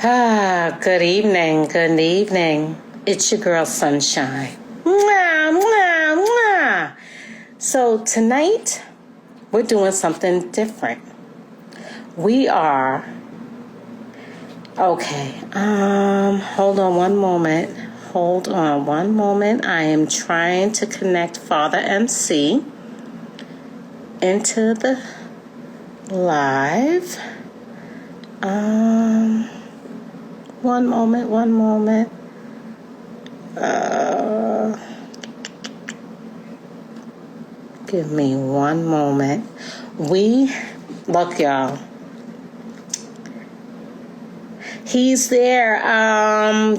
Good evening, good evening. It's your girl Sunshine. Mwah, mwah, mwah. So tonight, we're doing something different. We are, hold on one moment. I am trying to connect Father MC into the live. One moment. Give me one moment. Look, y'all. He's there.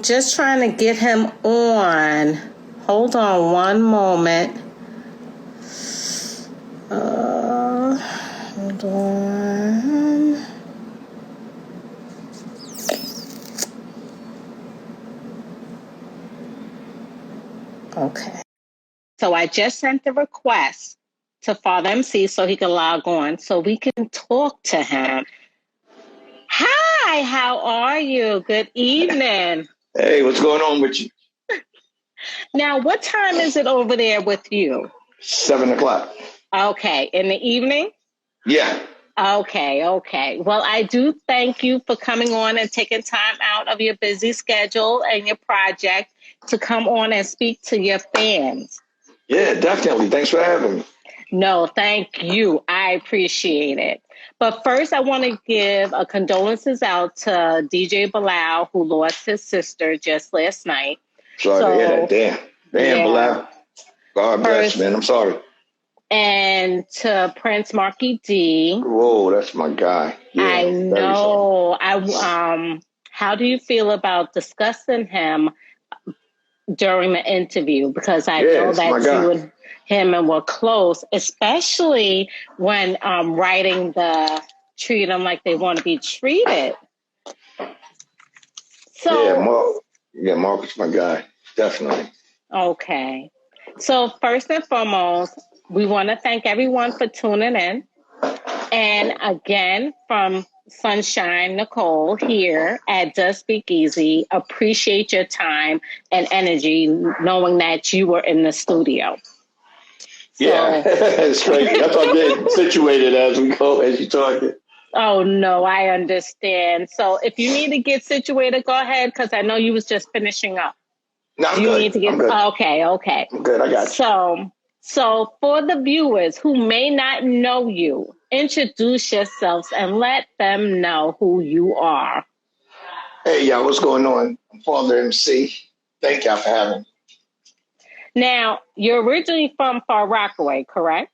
Just trying to get him on. Hold on one moment. Hold on. Okay. So I just sent the request to Father MC so he can log on so we can talk to him. Hi, how are you? Good evening. Hey, what's going on with you? Now, what time is it over there with you? 7 o'clock. Okay, in the evening? Yeah. Okay. Well, I do thank you for coming on and taking time out of your busy schedule and your project to come on and speak to your fans. Yeah, definitely. Thanks for having me. No, thank you. I appreciate it. But first, I want to give a condolences out to DJ Bilal, who lost his sister just last night. Sorry to hear that. Damn, Bilal. God bless, man. I'm sorry. And to Prince Marky D. Whoa, that's my guy. Yeah, I know. How do you feel about discussing him during the interview? Because I know that you and him were close, especially when writing the treat them like they want to be treated. So Mark is my guy. Definitely. Okay. So first and foremost, we want to thank everyone for tuning in. And again, from Sunshine Nicole here at Does Speak Easy, appreciate your time and energy knowing that you were in the studio. Yeah, it's crazy. That's what I'm getting situated as we go, as you talk it. Oh, no, I understand. So if you need to get situated, go ahead, because I know you was just finishing up. No, I'm good. Need to get, I'm good. Okay. I'm good, I got you. So for the viewers who may not know you, introduce yourselves and let them know who you are. Hey, y'all, what's going on? I'm Father MC. Thank y'all for having me. Now, you're originally from Far Rockaway, correct?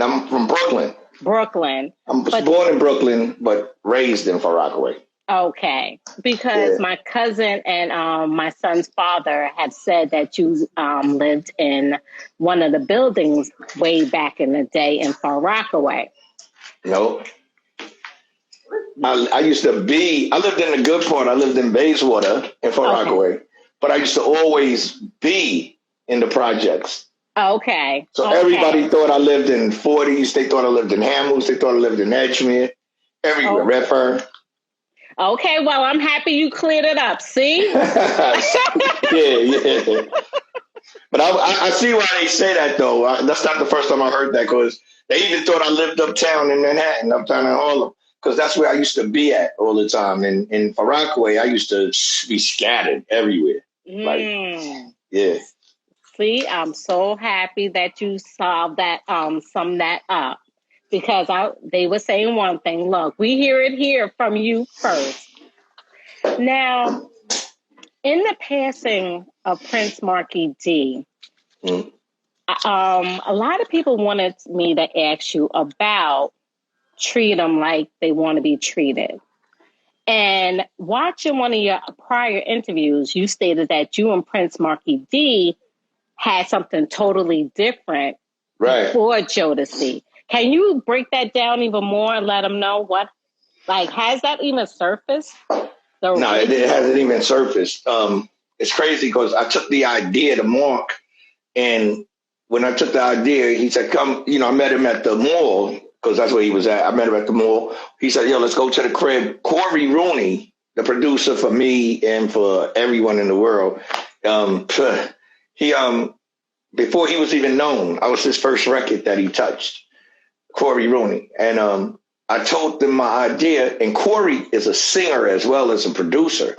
I'm from Brooklyn. I'm born in Brooklyn, but raised in Far Rockaway. Okay, because my cousin and my son's father had said that you lived in one of the buildings way back in the day in Far Rockaway. No. I used to I lived in the good part. I lived in Bayswater in Far Rockaway, but I used to always be in the projects. Okay. So everybody thought I lived in 40s. They thought I lived in Hamels. They thought I lived in Edgemere. Everywhere. Redfern. Okay, well, I'm happy you cleared it up. See? Yeah. But I see why they say that, though. That's not the first time I heard that, because they even thought I lived uptown in Manhattan, uptown in Harlem, because that's where I used to be at all the time. And in Far Rockaway, I used to be scattered everywhere. See, I'm so happy that you solved that, summed that up. Because they were saying one thing. Look, we hear it here from you first. Now, in the passing of Prince Marky D, a lot of people wanted me to ask you about treat them like they want to be treated. And watching one of your prior interviews, you stated that you and Prince Marky D had something totally different before Jodeci. Can you break that down even more and let them know has that even surfaced? No, it hasn't even surfaced. It's crazy because I took the idea to Mark, and when I took the idea, he said, come, I met him at the mall, because that's where he was at. I met him at the mall. He said, yo, let's go to the crib. Corey Rooney the producer for me and for everyone in the world. Um, he before he was even known, I was his first record that he touched, Corey Rooney, and I told them my idea. And Corey is a singer as well as a producer,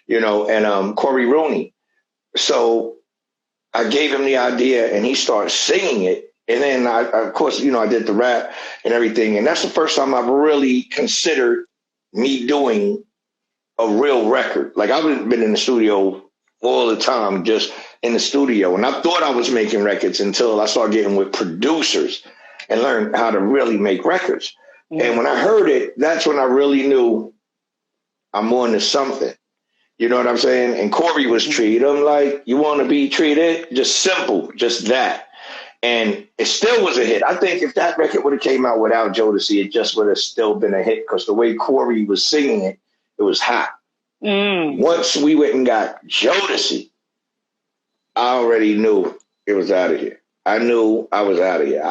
and Corey Rooney. So I gave him the idea, and he started singing it. And then of course, I did the rap and everything, and that's the first time I've really considered me doing a real record. Like I've been in the studio all the time, just in the studio. And I thought I was making records until I started getting with producers and learned how to really make records. Mm-hmm. And when I heard it, that's when I really knew I'm on to something. You know what I'm saying? And Corey was treated him like you want to be treated, just simple, just that. And it still was a hit. I think if that record would have came out without Jodeci, it just would have still been a hit because the way Corey was singing it, it was hot. Once we went and got Jodeci, I already knew it was out of here. I knew I was out of here.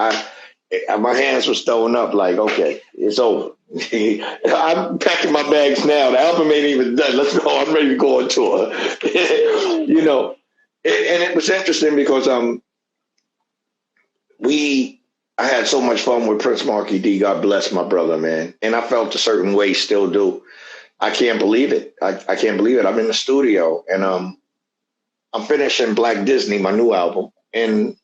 My hands was throwing up like, okay, it's over. I'm packing my bags now. The album ain't even done. Let's go. I'm ready to go on tour. And it was interesting because I had so much fun with Prince Markie D. God bless my brother, man. And I felt a certain way, still do. I can't believe it. I can't believe it. I'm in the studio and I'm finishing Black Disney, my new album. And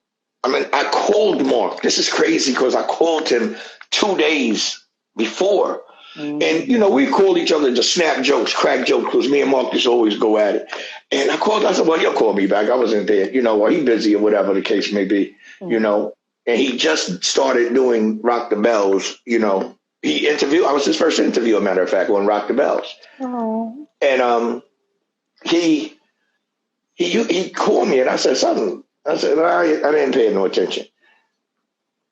I called Mark. This is crazy because I called him 2 days before. And, we called each other to snap jokes, crack jokes, because me and Mark just always go at it. And I said, well, he'll call me back. I wasn't there, or he busy or whatever the case may be, And he just started doing Rock the Bells, I was his first interview, a matter of fact, on Rock the Bells. Oh. And he called me and I said something. I said, I didn't pay no attention.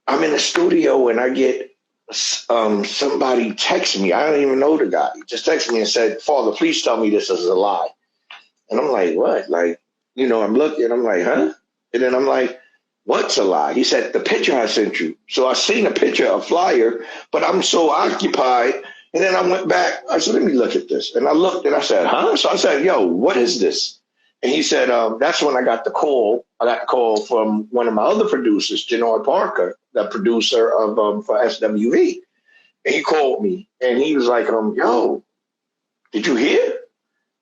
I'm in the studio and I get somebody text me. I don't even know the guy. He just texted me and said, Father, please tell me this is a lie. And I'm like, what? Like, I'm looking. I'm like, huh? And then I'm like, what's a lie? He said, the picture I sent you. So I seen a picture, a flyer, but I'm so occupied. And then I went back. I said, let me look at this. And I looked and I said, huh? So I said, yo, what is this? And he said, that's when I got the call. I got the call from one of my other producers, Janoy Parker, the producer of for SWV. And he called me and he was like, yo, did you hear?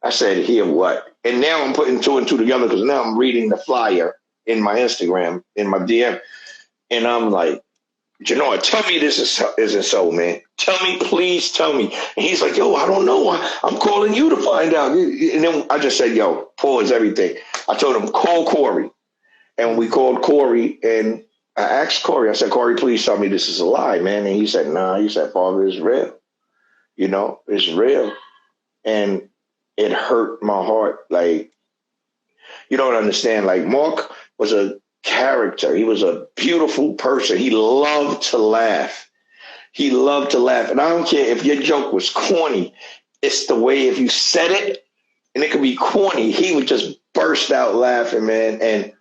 I said, hear what? And now I'm putting two and two together because now I'm reading the flyer in my Instagram, in my DM. And I'm like, Janoy, tell me this isn't so, man. Tell me, please tell me. And he's like, yo, I don't know. I'm calling you to find out. And then I just said, yo, pause everything. I told him, call Corey. And we called Corey and I asked Corey, I said, Corey, please tell me this is a lie, man. And he said, nah. He said, Father, it's real. It's real. And it hurt my heart. Like, you don't understand. Like, Mark was a character. He was a beautiful person. He loved to laugh. And I don't care if your joke was corny. It's the way if you said it, and it could be corny, he would just burst out laughing, man. And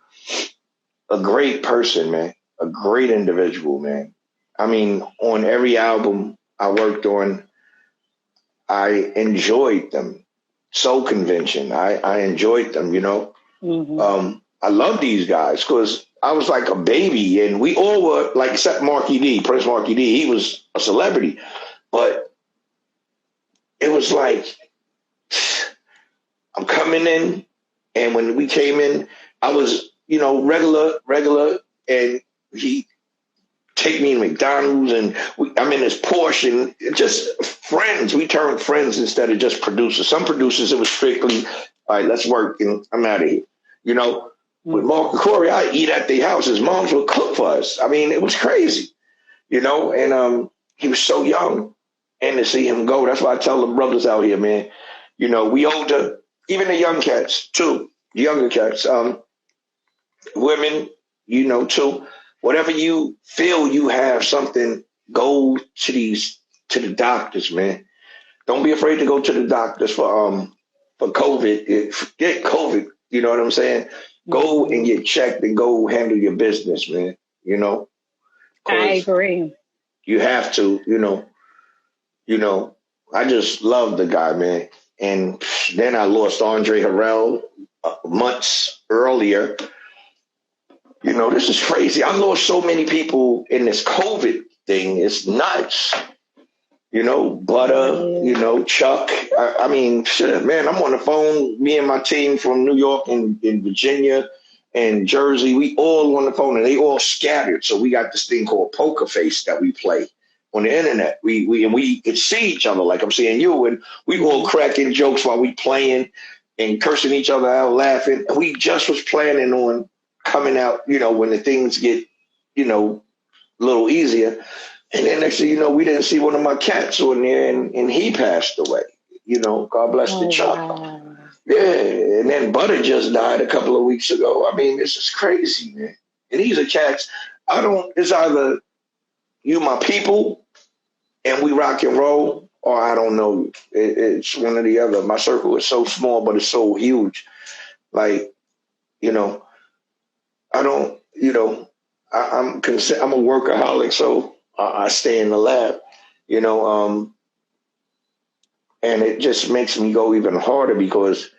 a great person, man. A great individual, man. I mean, on every album I worked on, I enjoyed them. Soul Convention, I enjoyed them, Mm-hmm. I love these guys because I was like a baby and we all were like, except Markie D, Prince Markie D, he was a celebrity. But it was like, I'm coming in. And when we came in, I was, regular. And he take me to McDonald's and I'm in his Porsche and just friends. We turned friends instead of just producers. Some producers, it was strictly, all right, let's work and I'm out of here. With Mark and Corey, I eat at their house. His moms would cook for us. I mean, it was crazy, and he was so young. And to see him go, that's why I tell the brothers out here, man, we older, even the young cats too, the younger cats, women, too. Whatever you feel you have something, go to the doctors, man. Don't be afraid to go to the doctors for COVID. Get COVID, you know what I'm saying? Go and get checked and go handle your business, man. I agree. You have to, I just love the guy, man. And then I lost Andre Harrell months earlier. You know, this is crazy. I lost so many people in this COVID thing. It's nuts. You know, Butter, you know, Chuck. I mean, shit, man, I'm on the phone. Me and my team from New York and Virginia and Jersey, we all on the phone and they all scattered. So we got this thing called Poker Face that we play on the internet. We could see each other like I'm seeing you, and we all cracking jokes while we playing and cursing each other out, laughing. And we just was planning on coming out, you know, when the things get, you know, a little easier. And then next thing you know, we didn't see one of my cats on there, and he passed away. You know, God bless the Chuck. Wow. Yeah, and then Butter just died a couple of weeks ago. I mean, this is crazy, man. And these are cats. It's either you my people and we rock and roll, or I don't know you. It's one or the other. My circle is so small, but it's so huge. Like, you know, I don't, you know, I'm a workaholic, so I stay in the lab, you know, and it just makes me go even harder because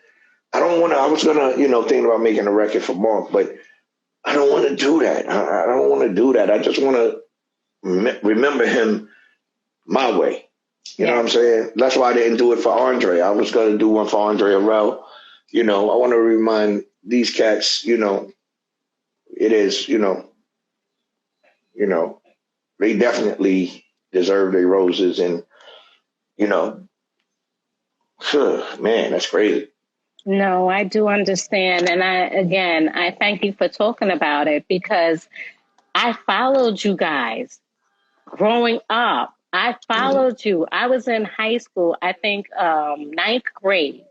I was going to, you know, think about making a record for Mark, but I don't want to do that. I don't want to do that. I just want to remember him my way. You know what I'm saying? That's why I didn't do it for Andre. I was going to do one for Andre Harrell. You know, I want to remind these cats, you know, it is, you know, they definitely deserve their roses, and you know, man, that's crazy. No, I do understand, and I thank you for talking about it because I followed you guys growing up. I followed you. I was in high school, I think ninth grade,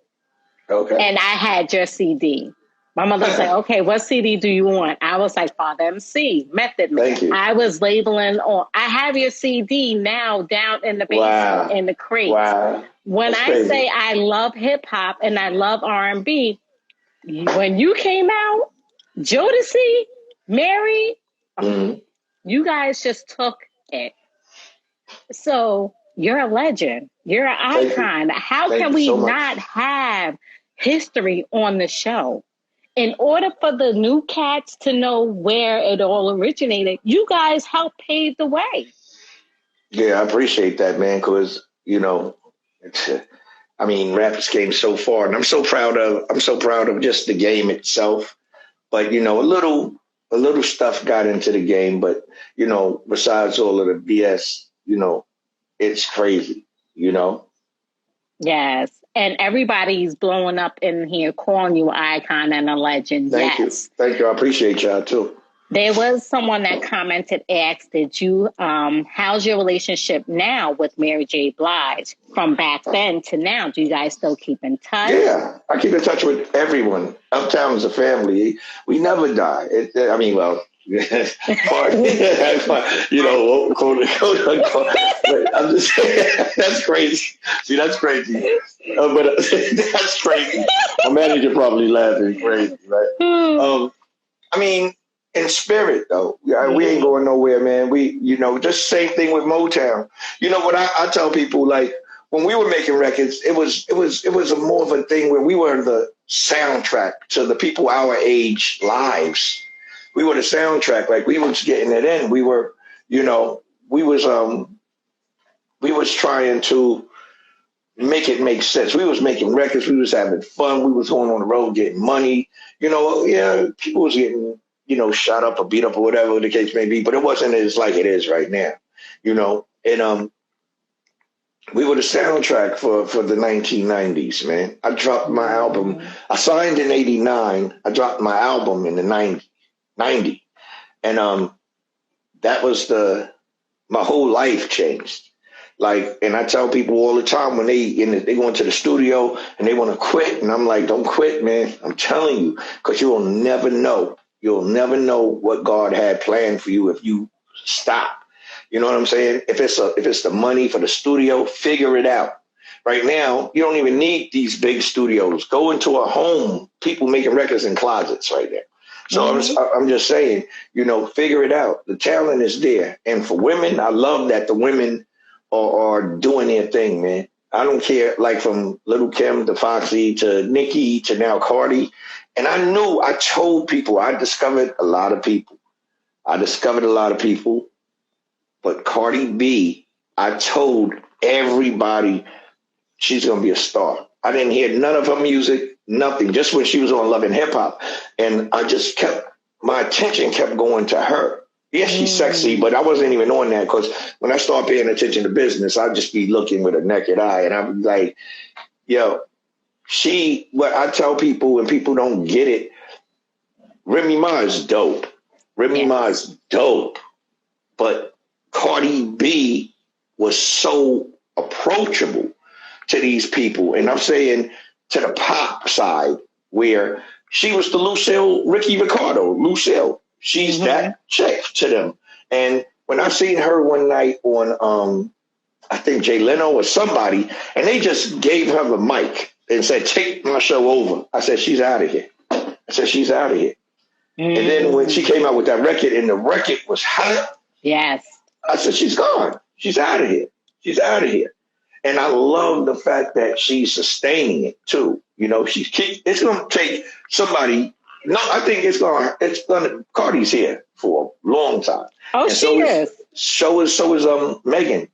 and I had your CD. My mother said, okay, what CD do you want? I was like, Father MC, Method Man. Thank you. I was labeling on. I have your CD now down in the basement in the crate. Wow. When That's I crazy. say I love hip hop and I love R&B, when you came out, Jodeci, Mary, you guys just took it. So you're a legend. You're an icon. How can we not have history on the show? In order for the new cats to know where it all originated, you guys helped pave the way. Yeah, I appreciate that, man, because, you know, I mean, rappers came so far, and I'm so proud of just the game itself. But, you know, a little stuff got into the game, but, you know, besides all of the BS, you know, it's crazy, you know? Yes. And everybody's blowing up in here calling you an icon and a legend. Thank you. Thank you. I appreciate y'all too. There was someone that commented, asked, how's your relationship now with Mary J. Blige from back then to now? Do you guys still keep in touch? Yeah, I keep in touch with everyone. Uptown is a family. We never die. You know, quote unquote. But I'm just saying, that's crazy. See, that's crazy. But that's crazy. My manager probably laughing crazy, right? I mean, in spirit, though, we ain't going nowhere, man. We, you know, just same thing with Motown. You know what I tell people, like, when we were making records, it was a more of a thing where we were the soundtrack to the people our age lives. We were the soundtrack, like we was getting it in. We were, you know, we was trying to make it make sense. We was making records. We was having fun. We was going on the road getting money. You know, yeah, people was getting, you know, shot up or beat up or whatever the case may be, but it wasn't as like it is right now, you know. And we were the soundtrack for the 1990s, man. I dropped my album. I signed in 89. I dropped my album in the 90. And that was my whole life changed. Like, and I tell people all the time when they go into the studio and they want to quit, and I'm like, don't quit, man. I'm telling you, because you will never know. You'll never know what God had planned for you if you stop. You know what I'm saying? If it's the money for the studio, figure it out. Right now, you don't even need these big studios. Go into a home. People making records in closets right there. So I'm just saying, you know, figure it out. The talent is there. And for women, I love that the women are doing their thing, man. I don't care, like from Little Kim to Foxy to Nicki to now Cardi. And I told people, I discovered a lot of people. I discovered a lot of people, but Cardi B, I told everybody she's going to be a star. I didn't hear none of her music, nothing, just when she was on Love and Hip Hop. And my attention kept going to her. Yes, she's sexy, but I wasn't even on that because when I start paying attention to business, I'd just be looking with a naked eye. And I'm like, yo, what I tell people when people don't get it, Remy Ma is dope. Remy Ma is dope. But Cardi B was so approachable to these people. And I'm saying to the pop side, where she was the Lucille, Ricky Ricardo, Lucille. She's that chick to them. And when I seen her one night on, I think Jay Leno or somebody, and they just gave her the mic and said, take my show over. I said, she's out of here. And then when she came out with that record and the record was hot, yes, I said, she's gone. She's out of here. And I love the fact that she's sustaining it too. You know, it's going to take somebody. No, I think it's going to, Cardi's here for a long time. Oh, and she is. So is Megan.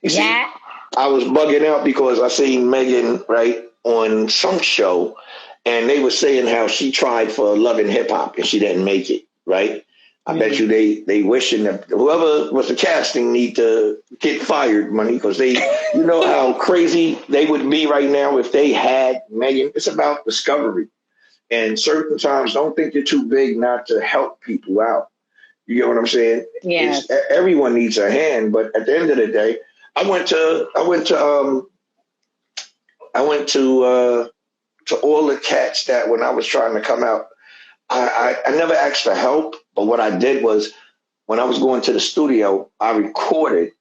You see, I was bugging out because I seen Megan, right, on some show, and they were saying how she tried for Love and Hip Hop and she didn't make it, right? I bet you they wishing that whoever was the casting need to get fired, money, because you know how crazy they would be right now if they had Megan. It's about discovery. And certain times, don't think you're too big not to help people out. You get what I'm saying? Yes. Everyone needs a hand, but at the end of the day, I went to all the cats that when I was trying to come out, I never asked for help, but what I did was when I was going to the studio, I recorded.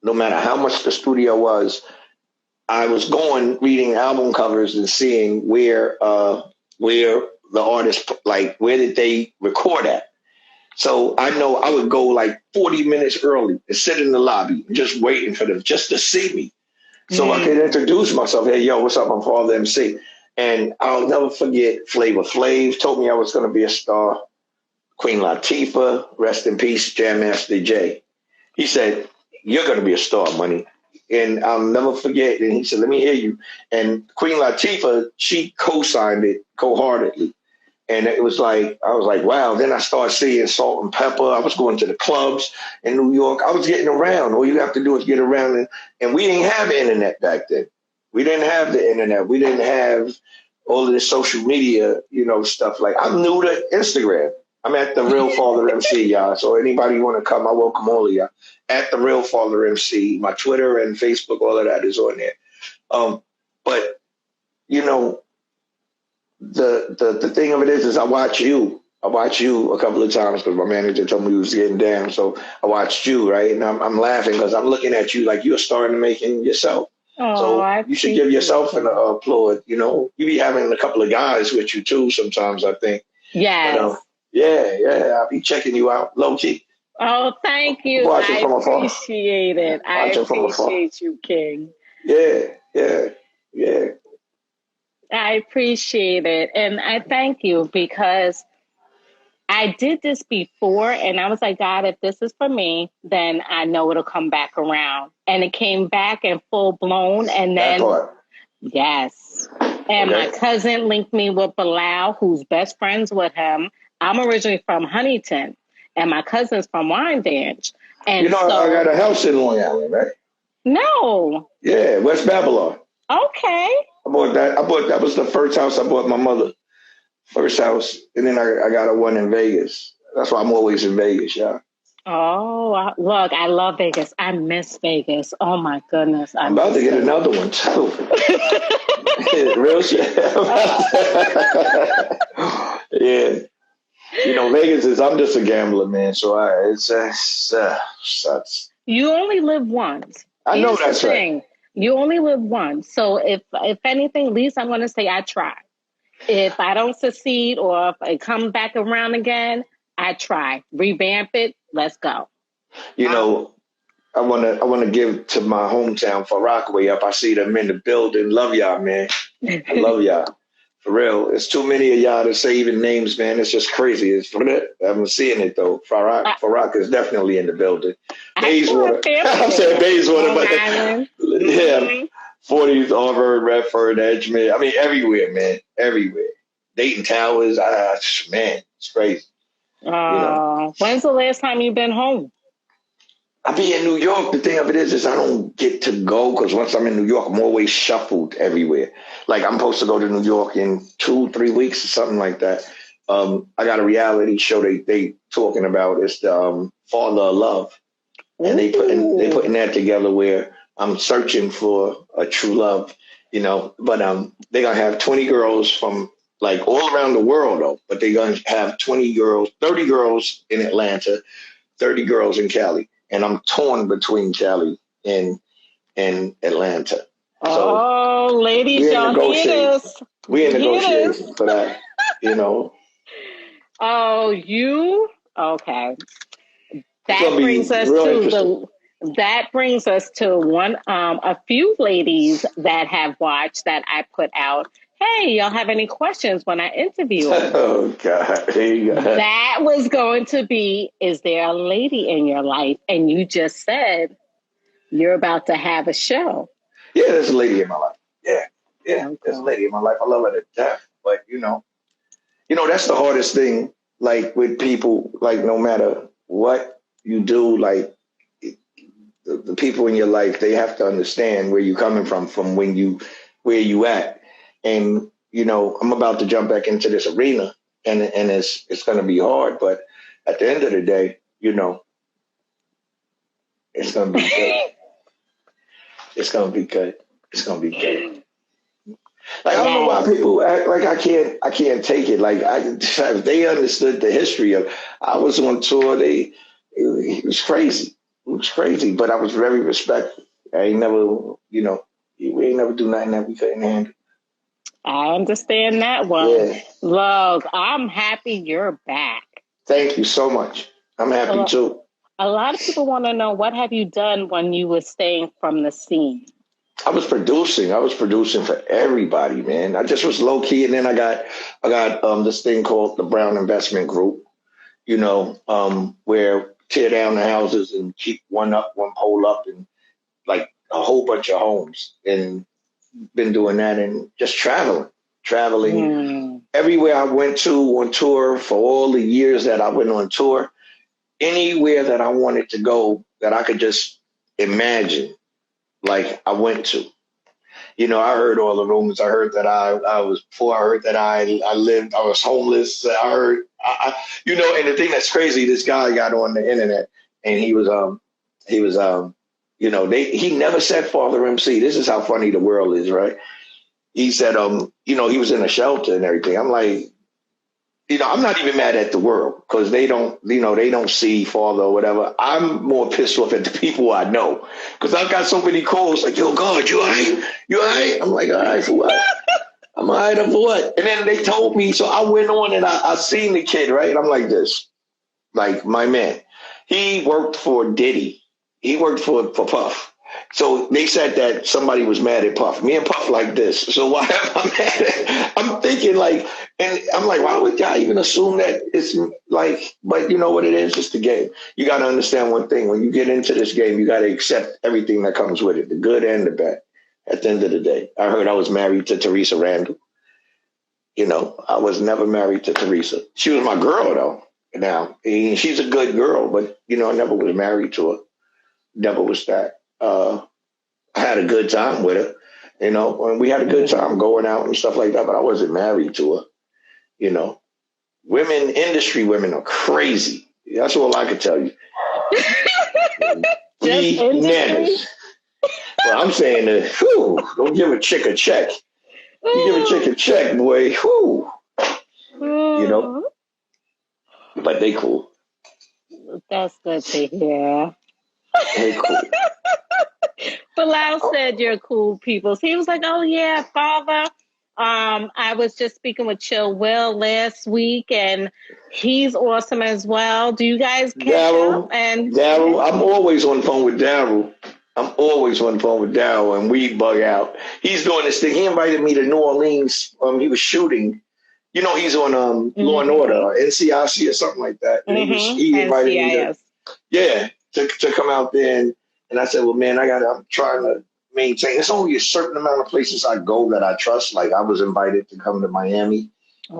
No matter how much the studio was, I was going reading album covers and seeing where the artist, like, where did they record at? So I know I would go like 40 minutes early and sit in the lobby just waiting for them just to see me. So I could introduce myself. Hey, yo, what's up? I'm Father MC. And I'll never forget Flavor Flav told me I was going to be a star. Queen Latifah, rest in peace, Jam Master Jay. He said, you're going to be a star, money. And I'll never forget. And he said, let me hear you. And Queen Latifah, she co-signed it wholeheartedly. And it was like, I was like, wow. Then I started seeing Salt and Pepper. I was going to the clubs in New York. I was getting around. All you have to do is get around. And we didn't have internet back then. We didn't have the internet. We didn't have all of this social media, stuff. Like, I'm new to Instagram. I'm at the Real Father MC, y'all. So anybody want to come, I welcome all of y'all. At the Real Father MC. My Twitter and Facebook, all of that is on there. But the thing of it is I watch you. I watched you a couple of times because my manager told me he was getting down. So I watched you, right? And I'm laughing because I'm looking at you like you're starting to making yourself. Oh, so you should give yourself an applaud. You be having a couple of guys with you too sometimes, I think. Yes. Yeah. I'll be checking you out low key. Oh, thank you. I appreciate it. I appreciate you, King. Yeah. I appreciate it. And I thank you because I did this before and I was like, God, if this is for me, then I know it'll come back around. And it came back in full blown. And then, yes. And my cousin linked me with Bilal, who's best friends with him. I'm originally from Huntington and my cousin's from Wyandanch. And I got a house in Long Island, right? No. Yeah, West Babylon. Okay. I bought that was the first house I bought my mother. First house. And then I got a one in Vegas. That's why I'm always in Vegas, y'all. Oh, look, I love Vegas. I miss Vegas. Oh my goodness. I'm about to get another one too. Real shit. Yeah. Vegas I'm just a gambler, man. So it's sucks. You only live once. I know that's right. You only live once. So if anything, at least I'm going to say I tried. If I don't succeed or if it comes back around again, I try. Revamp it. Let's go. I wanna give to my hometown for Rockaway up. I see them in the building. Love y'all, man. I love y'all. For real. It's too many of y'all to say even names, man. It's just crazy. I'm seeing it though. I, Farak is definitely in the building. I still have Bayswater. family I'm saying there. Bayswater, Long but Island. yeah, Hmm. 40s, Auburn, Redford, Edgemont. I mean, everywhere, man. Everywhere. Dayton Towers. Man, it's crazy. You know. When's the last time you've been home? I be in New York. The thing of it is I don't get to go because once I'm in New York, I'm always shuffled everywhere. Like I'm supposed to go to New York in 2, 3 weeks or something like that. I got a reality show they talking about. It's the Father of Love, and they Ooh. putting that together where I'm searching for a true love, But they gonna have 20 girls from like all around the world though. But they gonna have 20 girls, 30 girls in Atlanta, 30 girls in Cali, and I'm torn between Cali and Atlanta. So Oh, ladies, we're in y'all hear negotiation. this? We're in You hear this? negotiation for that. You know, Oh, you okay. it's That gonna brings be us real to interesting. the that brings us to one a few ladies that have watched that I put out. Hey, y'all have any questions when I interview them? Oh God, there you go. That was going to be, is there a lady in your life? And you just said you're about to have a show. Yeah, there's a lady in my life. Yeah, yeah, there's a Okay. lady in my life. I love her to death. But that's the hardest thing. Like with people, like no matter what you do, like the people in your life, they have to understand where you're coming from where you at. And I'm about to jump back into this arena, and it's going to be hard, but at the end of the day, it's going to be good. It's going to be good. It's going to be good. Like I don't know why Yes. people act like I can't take it. Like if they understood the history of, I was on tour. It was crazy. It was crazy, but I was very respectful. I ain't never, we ain't never do nothing that we couldn't handle. I understand that one. Yeah. Look, I'm happy you're back. Thank you so much. I'm A happy lo- too. a lot of people want to know what have you done when you were staying from the scene? I was producing. I was producing for everybody, man. I just was low key, and then I got this thing called the Brown Investment Group. Where tear down the houses and keep one up, one pole up, and like a whole bunch of homes. And been doing that and just traveling Hmm. everywhere I went to on tour for all the years that I went on tour. Anywhere that I wanted to go that I could just imagine, like I went to. I heard all the rumors. I heard that I was poor. I heard that I lived, I was homeless. I heard, and the thing that's crazy, this guy got on the internet and he never said Father MC. This is how funny the world is, right? He said, he was in a shelter and everything. I'm like, I'm not even mad at the world because they don't see father or whatever. I'm more pissed off at the people I know because I've got so many calls like, yo, God, you all right? You all right? I'm like, all right, for what? I'm all right for what? And then they told me, so I went on and I seen the kid, right? I'm like this, like my man. He worked for Diddy. He worked for Puff. So they said that somebody was mad at Puff. Me and Puff like this. So why am I mad at? I'm thinking like, and I'm like, why would y'all even assume that it's like? But you know what it is? It's the game. You got to understand one thing. When you get into this game, you got to accept everything that comes with it, the good and the bad. At the end of the day, I heard I was married to Teresa Randall. I was never married to Teresa. She was my girl though. Now she's a good girl, but I never was married to her. Never was that. I had a good time with her, and we had a good time going out and stuff like that. But I wasn't married to her. You know, industry women are crazy. That's all I could tell you. Just industry? Bananas. Well, I'm saying that. Don't give a chick a check. You give a chick a check, boy. Whew, you know. Mm, But they cool. that's good to hear. They cool. Bilal said you're cool people. He was like, oh, yeah, father. I was just speaking with Chill Will last week, and he's awesome as well. Do you guys catch up? And Daryl, I'm always on the phone with Daryl. I'm always on the phone with Daryl, and we bug out. He's doing this thing. He invited me to New Orleans. He was shooting. He's on Law and Order, or NCIC or something like that. And he invited me to come out there, and I said, well, man, I'm trying to maintain. There's only a certain amount of places I go that I trust. Like I was invited to come to Miami,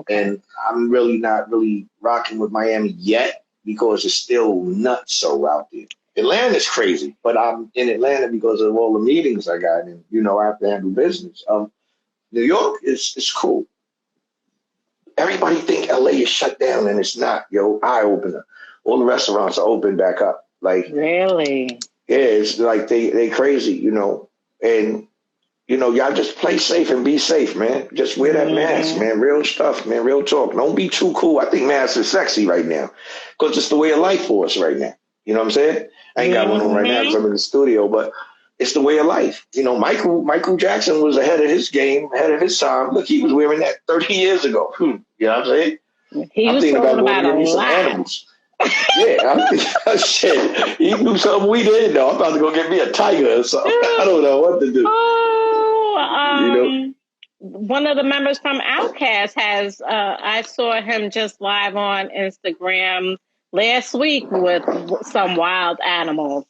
and I'm really not really rocking with Miami yet because it's still nuts so out there. Atlanta's crazy, but I'm in Atlanta because of all the meetings I got, and I have to handle business. New York is cool. Everybody think LA is shut down, and it's not. Eye opener. All the restaurants are open back up. Like really, yeah, it's like they crazy, and y'all just play safe and be safe, man. Just wear that mask, man. Real stuff, man. Real talk. Don't be too cool. I think masks are sexy right now because it's the way of life for us right now. You know what I'm saying? I ain't got one on right now because I'm in the studio, but it's the way of life. Michael Jackson was ahead of his game, ahead of his time. Look, he was wearing that 30 years ago. You know what I'm saying? I'm thinking about going to some animals. Yeah, I'm thinking, shit. He knew something we didn't know. I'm about to go get me a tiger or something. I don't know what to do. One of the members from Outkast has. I saw him just live on Instagram last week with some wild animals.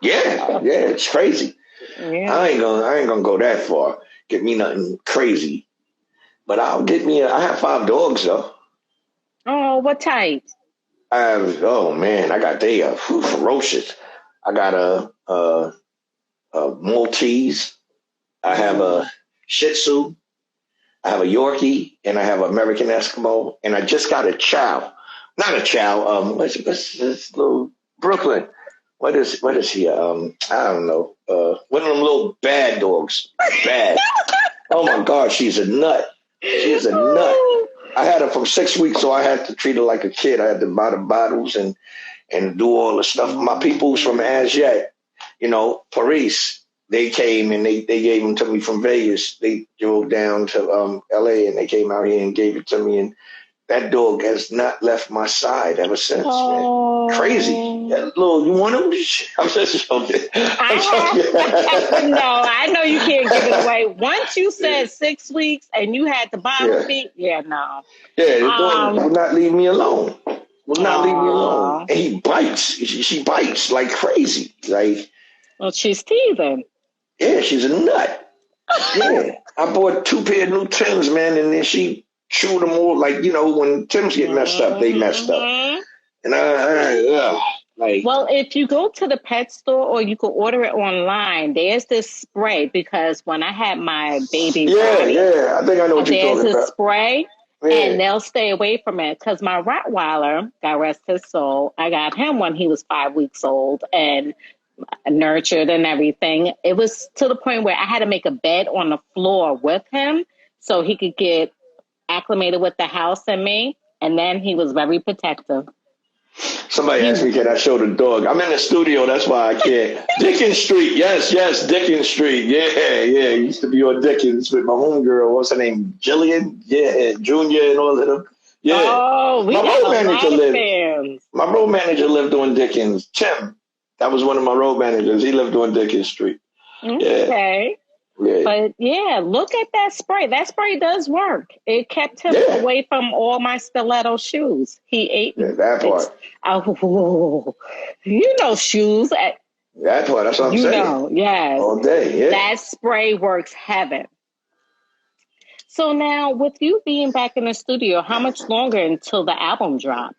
Yeah, it's crazy. Yeah. I ain't gonna go that far. Get me nothing crazy, but I'll get me. I have 5 dogs though. Oh, what type? I got they are ferocious. I got a Maltese. I have a Shih Tzu. I have a Yorkie, and I have an American Eskimo, and I just got a Chow. Not a Chow. What's this little Brooklyn? What is he? I don't know. One of them little bad dogs. Bad. Oh my God, she's a nut. She's a nut. I had her from 6 weeks, so I had to treat her like a kid. I had to buy the bottles and do all the stuff. My peoples from Asyet, Paris, they came and they gave them to me from Vegas. They drove down to LA and they came out here and gave it to me. And that dog has not left my side ever since, man. Crazy. You want him? I'm just joking. No, I know you can't give it away. Once you said 6 weeks and you had the bottle feet, no. Yeah, the dog will not leave me alone. And he bites. She bites like crazy. Like, well, she's teething. Yeah, she's a nut. Yeah. I bought 2 pair of new Timbs, man, and then she chewed them all. Like, when Timbs get messed up, they messed up. And well, if you go to the pet store or you can order it online, there's this spray because when I had my baby, I think I know what you're talking about. There's a spray, and they'll stay away from it. Because my Rottweiler, God rest his soul, I got him when he was 5 weeks old and nurtured and everything. It was to the point where I had to make a bed on the floor with him so he could get acclimated with the house and me. And then he was very protective. Somebody asked me, can I show the dog? I'm in the studio, that's why I can't. Dickens Street, yes, Dickens Street. Yeah. Used to be on Dickens with my homegirl. What's her name? Jillian? Yeah, Junior and all of them. Yeah. Oh, we got a lot of fans. My road manager lived on Dickens. Tim. That was one of my road managers. He lived on Dickens Street. Okay. Yeah. But look at that spray. That spray does work. It kept him away from all my stiletto shoes. He ate that part. Shoes. That part. That's what I'm saying. Yes. All day. Yeah. That spray works heaven. So now, with you being back in the studio, how much longer until the album drops?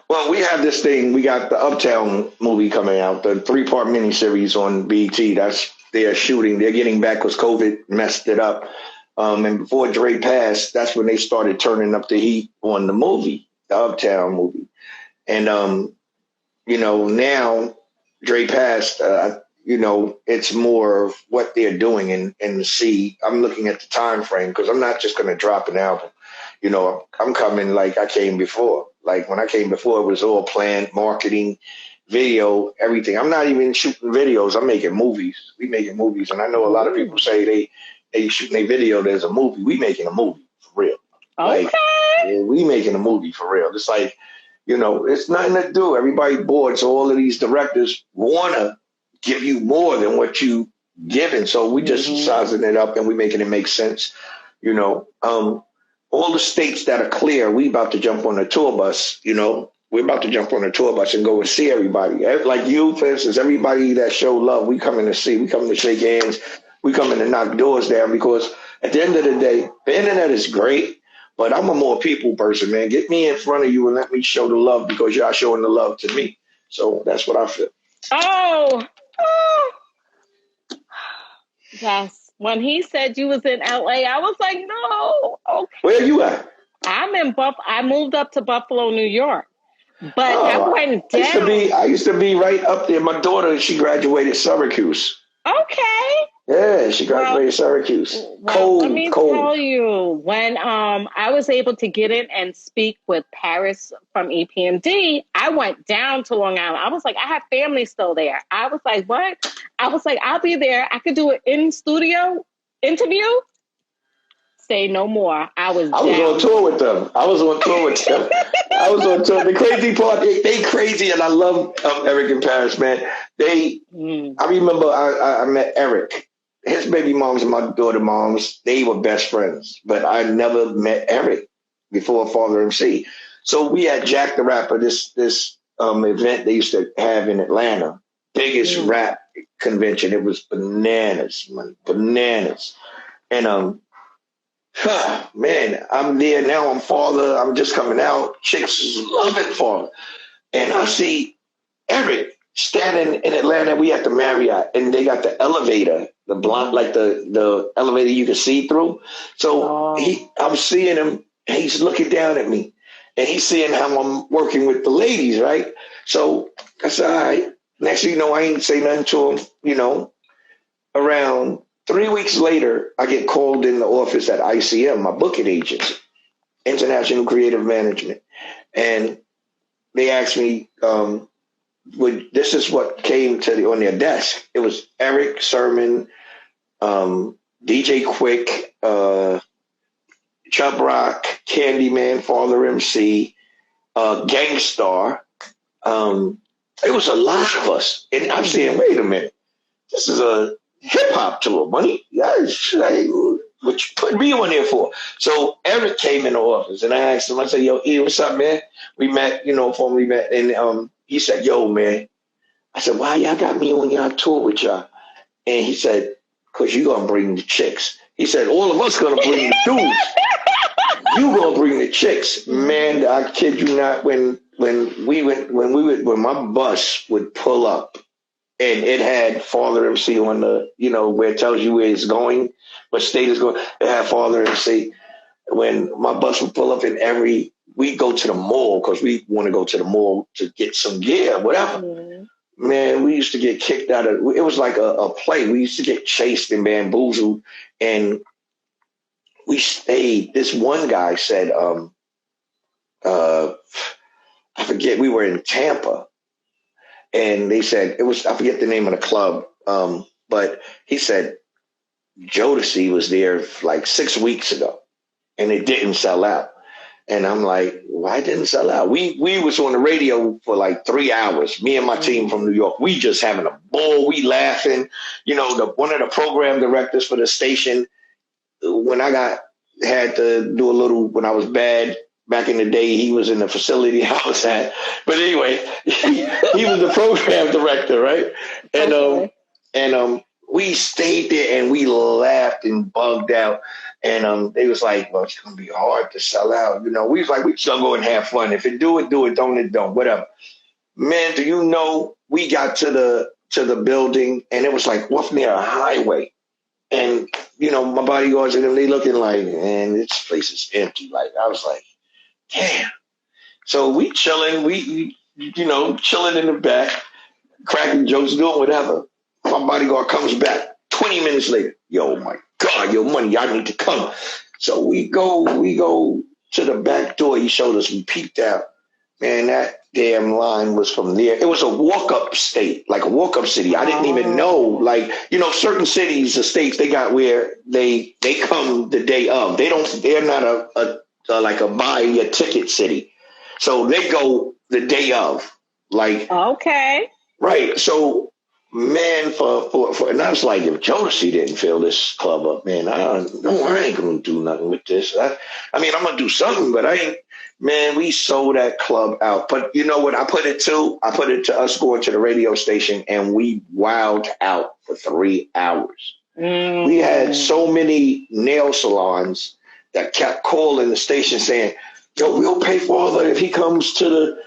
Well, we have this thing. We got the Uptown movie coming out, the 3-part miniseries on BET. That's their shooting. They're getting back because COVID messed it up. And before Dre passed, that's when they started turning up the heat on the movie, the Uptown movie. And, now Dre passed, it's more of what they're doing and see. I'm looking at the time frame because I'm not just going to drop an album. I'm coming like I came before. Like when I came before, it was all planned, marketing, video, everything. I'm not even shooting videos. I'm making movies. We making movies. And I know a lot of people say they shooting a video. There's a movie. We making a movie for real. Okay. Like, yeah, we making a movie for real. It's like, it's nothing to do. Everybody bored. So all of these directors want to give you more than what you giving. So we just sizing it up and we making it make sense. All the states that are clear, we about to jump on a tour bus, We're about to jump on a tour bus and go and see everybody. Like you, for instance, everybody that show love, we coming to see. We coming to shake hands. We coming to knock doors down because at the end of the day, the internet is great, but I'm a more people person, man. Get me in front of you and let me show the love because y'all showing the love to me. So that's what I feel. Oh. Yes. When he said you was in LA, I was like, no. Okay. Where you at? I'm in I moved up to Buffalo, New York. But I went down. I used to be right up there. My daughter, she graduated Syracuse. Okay. Yeah, she graduated Syracuse. Cold. Let me tell you, when I was able to get in and speak with Paris from EPMD, I went down to Long Island. I was like, I have family still there. I was like, what? I was like, I'll be there. I could do an in-studio interview. Say no more. I was on tour with them. I was on tour. The crazy part, they crazy, and I love Eric and Paris, man. I remember I met Eric. His baby moms and my daughter moms, they were best friends. But I never met Eric before Father MC. So we had Jack the Rapper, this event they used to have in Atlanta. Biggest rap convention. It was bananas, man. Bananas. And man, I'm there now. I'm Father. I'm just coming out. Chicks love it, Father. And I see Eric standing in Atlanta. We at the Marriott, and they got the elevator, the blonde, like the elevator you can see through. So I'm seeing him. And he's looking down at me, and he's seeing how I'm working with the ladies, right? So I said, all right. Next thing you know, I ain't say nothing to him. Around 3 weeks later, I get called in the office at ICM, my booking agency, International Creative Management. And they asked me, this is what came on their desk. It was Eric Sermon, DJ Quick, Chubb Rock, Candyman, Father MC, Gangstar. It was a lot of us. And I'm saying, wait a minute, this is a hip-hop tour, money. What you put me on here for? So Eric came in the office, and I asked him, I said, yo, E, what's up, man? We met, formally met, and he said, yo, man. I said, why y'all got me on y'all tour with y'all? And he said, because you going to bring the chicks. He said, all of us going to bring the dudes. You going to bring the chicks. Man, I kid you not, when my bus would pull up, and it had Father MC on the, where it tells you where it's going, what state it's going. It had Father MC. When my bus would pull up we go to the mall because we want to go to the mall to get some gear, whatever. Mm-hmm. Man, we used to get kicked out of, it was like a play. We used to get chased and bamboozled, and we stayed. This one guy said, I forget, we were in Tampa. And they said, I forget the name of the club, but he said Jodeci was there like 6 weeks ago, and it didn't sell out. And I'm like, why didn't it sell out? We was on the radio for like 3 hours, me and my team from New York. We just having a ball, we laughing. One of the program directors for the station, when I had to do a little, when I was bad, back in the day, he was in the facility I was at. But anyway, he was the program director, right? And we stayed there and we laughed and bugged out. And they was like, well, it's going to be hard to sell out. We was like, we just going to go and have fun. If it do it, don't it don't, whatever. Man, do you know, we got to the building and it was like off near a highway. And, my bodyguards and them, they looking like, man, this place is empty. Like, I was like, damn. So we chilling, chilling in the back, cracking jokes, doing whatever. My bodyguard comes back 20 minutes later. Yo, my God, yo, money, y'all need to come. So we go to the back door. He showed us, we peeked out. Man, that damn line was from there. It was a walk-up state, like a walk-up city. I didn't even know, like, certain cities or states they got where they come the day of. They're not like a buy a ticket city. So they go the day of. Like, okay. Right. So, man, for and I was like, if Jodeci didn't fill this club up, man, I ain't gonna do nothing with this. I mean, I'm gonna do something, but I ain't. Man, we sold that club out. But you know what? I put it to us going to the radio station, and we wowed out for 3 hours. We had so many nail salons that kept calling the station saying, "Yo, we'll pay for all that if he comes to the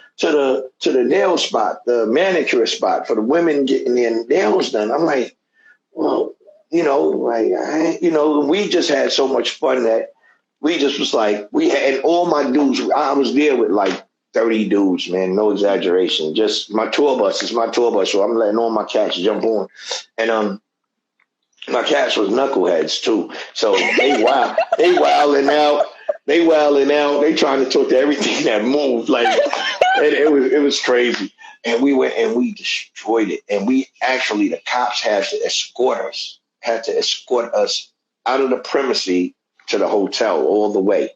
nail spot, the manicure spot for the women getting their nails done." I'm like, well, we just had so much fun that we just was like, and all my dudes, I was there with like 30 dudes, man, no exaggeration. Just my tour bus, so I'm letting all my cats jump on. And my cats was knuckleheads too. So they wilding out. They trying to talk to everything that moved. Like it was crazy. And we went and we destroyed it. And the cops had to escort us out of the premises to the hotel all the way.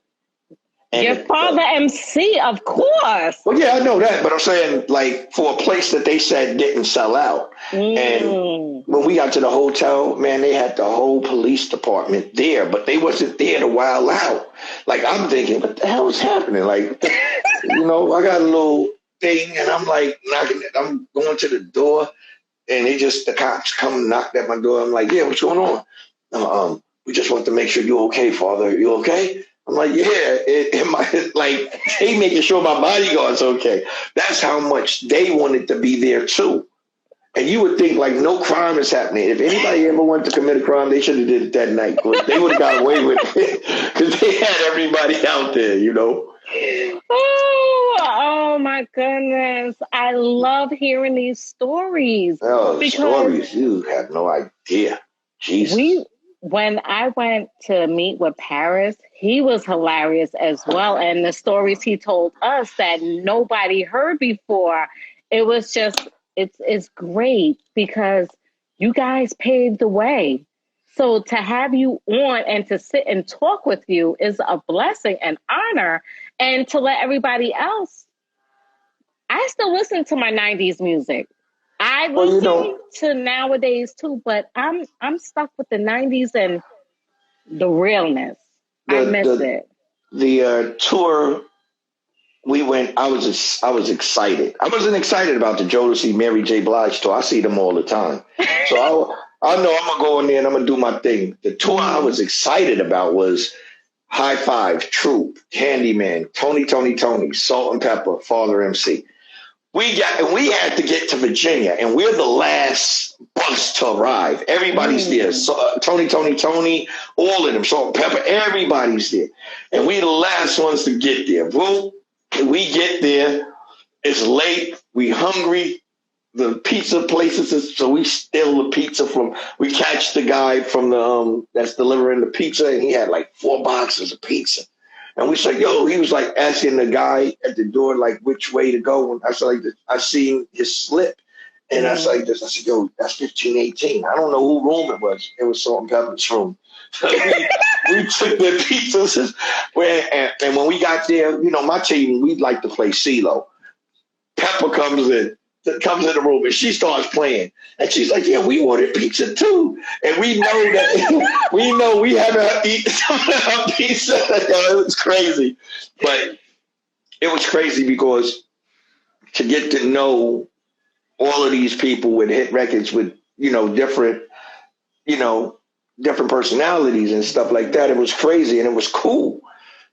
And your father MC, of course. Well, yeah, I know that, but I'm saying like for a place that they said didn't sell out. And when we got to the hotel, man, they had the whole police department there, but they wasn't there to wild out. Like I'm thinking, what the hell is happening? Like, I got a little thing, and I'm like I'm going to the door, and the cops come knocked at my door. I'm like, yeah, what's going on? We just want to make sure you're okay, Father. You okay? I'm like, yeah. Like they making sure my bodyguard's okay. That's how much they wanted to be there too. And you would think like no crime is happening. If anybody ever wanted to commit a crime, they should have did it that night. They would have got away with it because they had everybody out there, Oh my goodness. I love hearing these stories. Oh, the stories, you have no idea. Jesus. When I went to meet with Paris, he was hilarious as well. And the stories he told us that nobody heard before, it was just, it's great because you guys paved the way. So to have you on and to sit and talk with you is a blessing and honor. And to let everybody else, I still listen to my 90s music. I listen to nowadays too, but I'm stuck with the 90s and the realness. I miss it. The tour we went, I was excited. I wasn't excited about the Jodeci Mary J. Blige tour. I see them all the time. So I know I'm gonna go in there and I'm gonna do my thing. The tour I was excited about was High Five, Troop, Candyman, Tony, Salt and Pepper, Father MC. We had to get to Virginia, and we're the last bus to arrive. Everybody's there. So, Tony, all of them, Salt and Pepper, everybody's there. And we're the last ones to get there. Well, we get there. It's late. We hungry. The pizza places, so we steal the pizza we catch the guy from the that's delivering the pizza, and he had like 4 boxes of pizza. And we said, yo, he was like asking the guy at the door, like, which way to go. And I said, like, I seen his slip. And I said, yo, that's 1518. I don't know who room it was. It was Salt and Pepper's room. So we took the pizzas. And when we got there, my team, we'd like to play CeeLo. Pepper comes in the room and she starts playing. And she's like, yeah, we ordered pizza too. And we know that we haven't eaten some pizza. It was crazy. But it was crazy because to get to know all of these people with hit records with, different personalities and stuff like that, it was crazy and it was cool.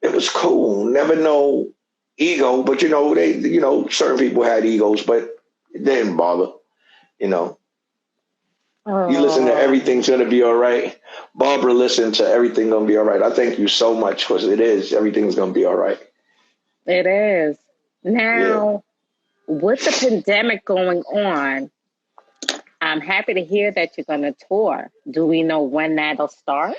It was cool. Never know ego, but certain people had egos, but it didn't bother, You listen to Everything's Gonna Be All Right. Barbara listened to Everything Gonna Be All Right. I thank you so much because it is. Everything's gonna be all right. It is. Now, with the pandemic going on, I'm happy to hear that you're going to tour. Do we know when that'll start?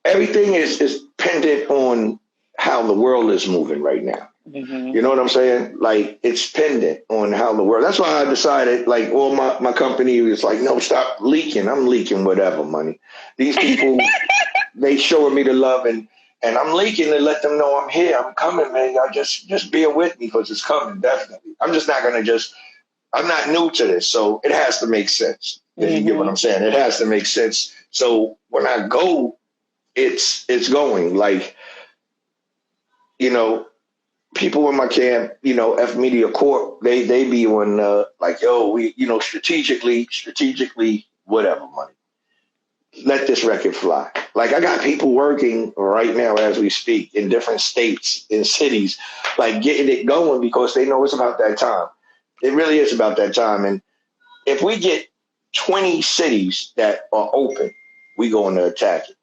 Everything is pendant on how the world is moving right now. Mm-hmm. You know what I'm saying? Like it's pendant on how the world. That's why I decided, like, all my company was like, no, stop leaking. I'm leaking whatever money. These people, they showing me the love, and I'm leaking to let them know I'm here. I'm coming, man. Y'all just bear with me because it's coming, definitely. I'm just not gonna just. I'm not new to this, so it has to make sense. If you get what I'm saying, it has to make sense. So when I go, it's going like, you know, people in my camp, you know, F Media Corp, they be on like, yo, we, you know, strategically, whatever, money. Let this record fly. Like I got people working right now as we speak in different states, in cities, like getting it going because they know it's about that time. It really is about that time. And if we get 20 cities that are open, we going to attack it.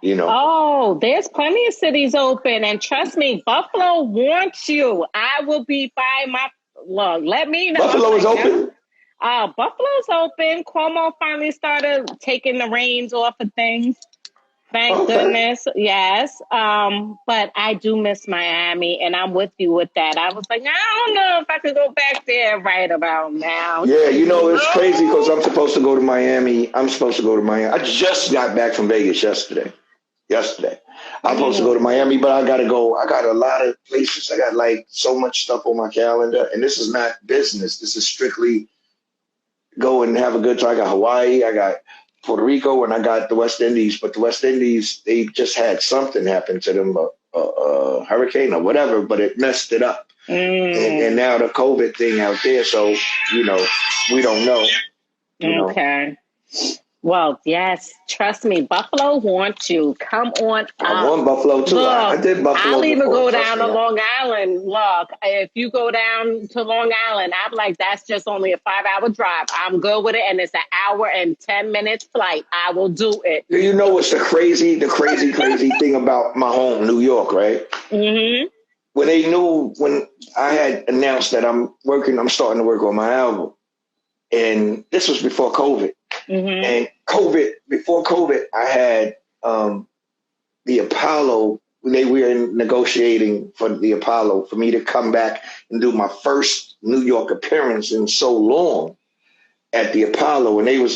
You know. Oh, there's plenty of cities open, and trust me, Buffalo wants you. I will be by my look. Let me know. Buffalo is open. Buffalo's open. Cuomo finally started taking the reins off of things. Thank goodness. Yes. But I do miss Miami, and I'm with you with that. I was like, I don't know if I could go back there right about now. Yeah, you know, it's crazy because I'm supposed to go to Miami. I just got back from Vegas yesterday. I'm supposed to go to Miami, but I got to go. I got a lot of places. I got like so much stuff on my calendar, and this is not business. This is strictly go and have a good time. I got Hawaii, I got Puerto Rico, and I got the West Indies. But the West Indies, they just had something happen to them, a hurricane or whatever, but it messed it up. And now the COVID thing out there, so, you know, we don't know. Okay. Well, yes, trust me, Buffalo wants you. Come on I want Buffalo too. Look, I did Buffalo. I'll even before, go down to Long Island. Look, if you go down to Long Island, I'm like, that's just only a 5-hour drive. I'm good with it, and it's an hour and 10 minutes flight. I will do it. Do you know what's the crazy thing about my home, New York, right? Mm-hmm. When I had announced that I'm starting to work on my album, and this was before COVID. Mm-hmm. And before COVID, I had the Apollo. We were negotiating for the Apollo for me to come back and do my first New York appearance in so long at the Apollo. And they was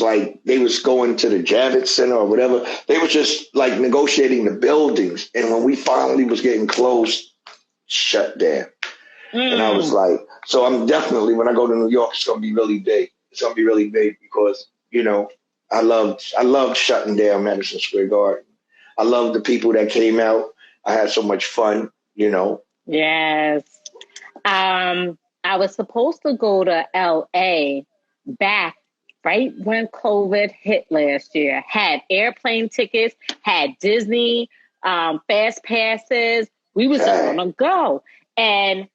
going to the Javits Center or whatever. They were just like negotiating the buildings. And when we finally was getting close, shut down. And I was like, so I'm definitely, when I go to New York, it's going to be really big. It's going to be really big because, you know, I loved shutting down Madison Square Garden. I loved the people that came out. I had so much fun, you know. Yes. I was supposed to go to LA back right when COVID hit last year. Had airplane tickets, had Disney, fast passes. We was going to go. And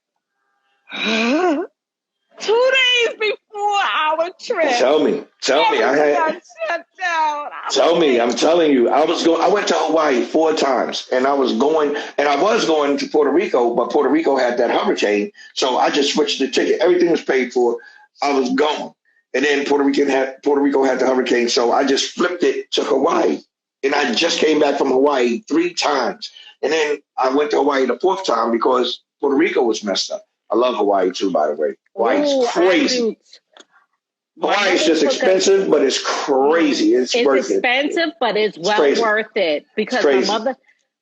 2 days before our trip. Tell me. I'm telling you, I went to Hawaii 4 times, and I was going to Puerto Rico, but Puerto Rico had that hurricane, so I just switched the ticket. Everything was paid for. I was going, and then Puerto Rico had the hurricane, so I just flipped it to Hawaii, and I just came back from Hawaii 3 times, and then I went to Hawaii the 4th time because Puerto Rico was messed up. I love Hawaii too, by the way. Hawaii's crazy. Hawaii's just expensive, but it's crazy. It's worth it. It's expensive, but it's well worth it because my mother,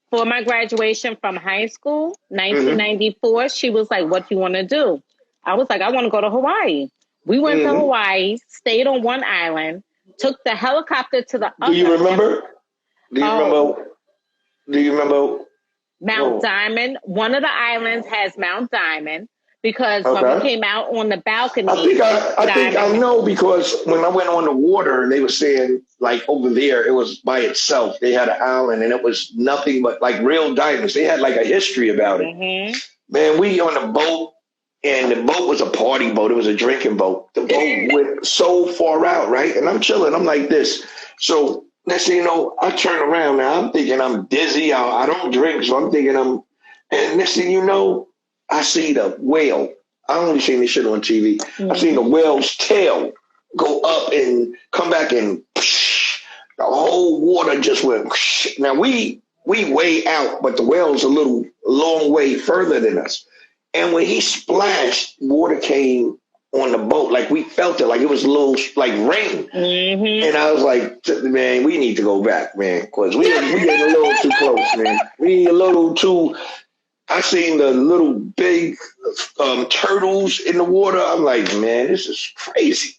for my graduation from high school, 1994, she was like, "What do you want to do?" I was like, "I want to go to Hawaii." We went to Hawaii, stayed on one island, took the helicopter to the other. Do you remember? Do you remember? Mount Diamond. One of the islands has Mount Diamond because when we came out on the balcony. I think I know because when I went on the water, they were saying like over there, it was by itself. They had an island and it was nothing but like real diamonds. They had like a history about it. Man, we on the boat and the boat was a party boat. It was a drinking boat. The boat went so far out, right? And I'm chilling. I'm like this. So next thing you know, I turn around now. I'm thinking I'm dizzy. I don't drink, so I'm thinking and next thing you know, I see the whale. I only seen this shit on TV. I seen the whale's tail go up and come back and the whole water just went. Now we way out, but the whale's a long way further than us. And when he splashed, water came on the boat. Like we felt it, like it was a little like rain. Mm-hmm. And I was like, man, we need to go back, man, because we getting a little too close, man. We a little too. I seen the little big turtles in the water. I'm like, man, this is crazy.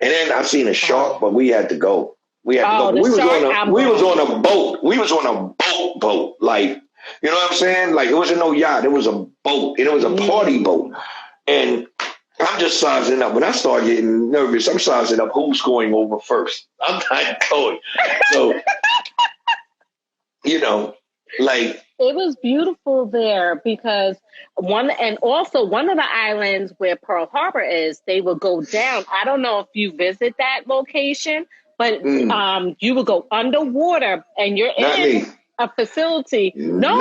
And then I seen a shark, but we had to go. We had to go. We was on a boat. We was on a boat. Like, you know what I'm saying? Like, it wasn't no yacht. It was a boat, and it was a party boat. And I'm just sizing up. When I start getting nervous, I'm sizing up who's going over first. I'm not going. So, you know, like. It was beautiful there because one of the islands where Pearl Harbor is, they would go down. I don't know if you visit that location, but you would go underwater and you're in a facility. No,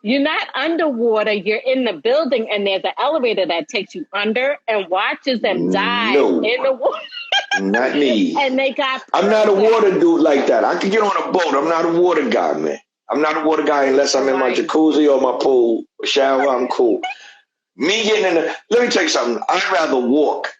you're not underwater. You're in the building and there's an elevator that takes you under and watches them dive in the water. Not me. And I'm not a water dude like that. I can get on a boat. I'm not a water guy, man. I'm not a water guy unless I'm in my jacuzzi or my pool shower. I'm cool. Me getting in let me tell you something. I'd rather walk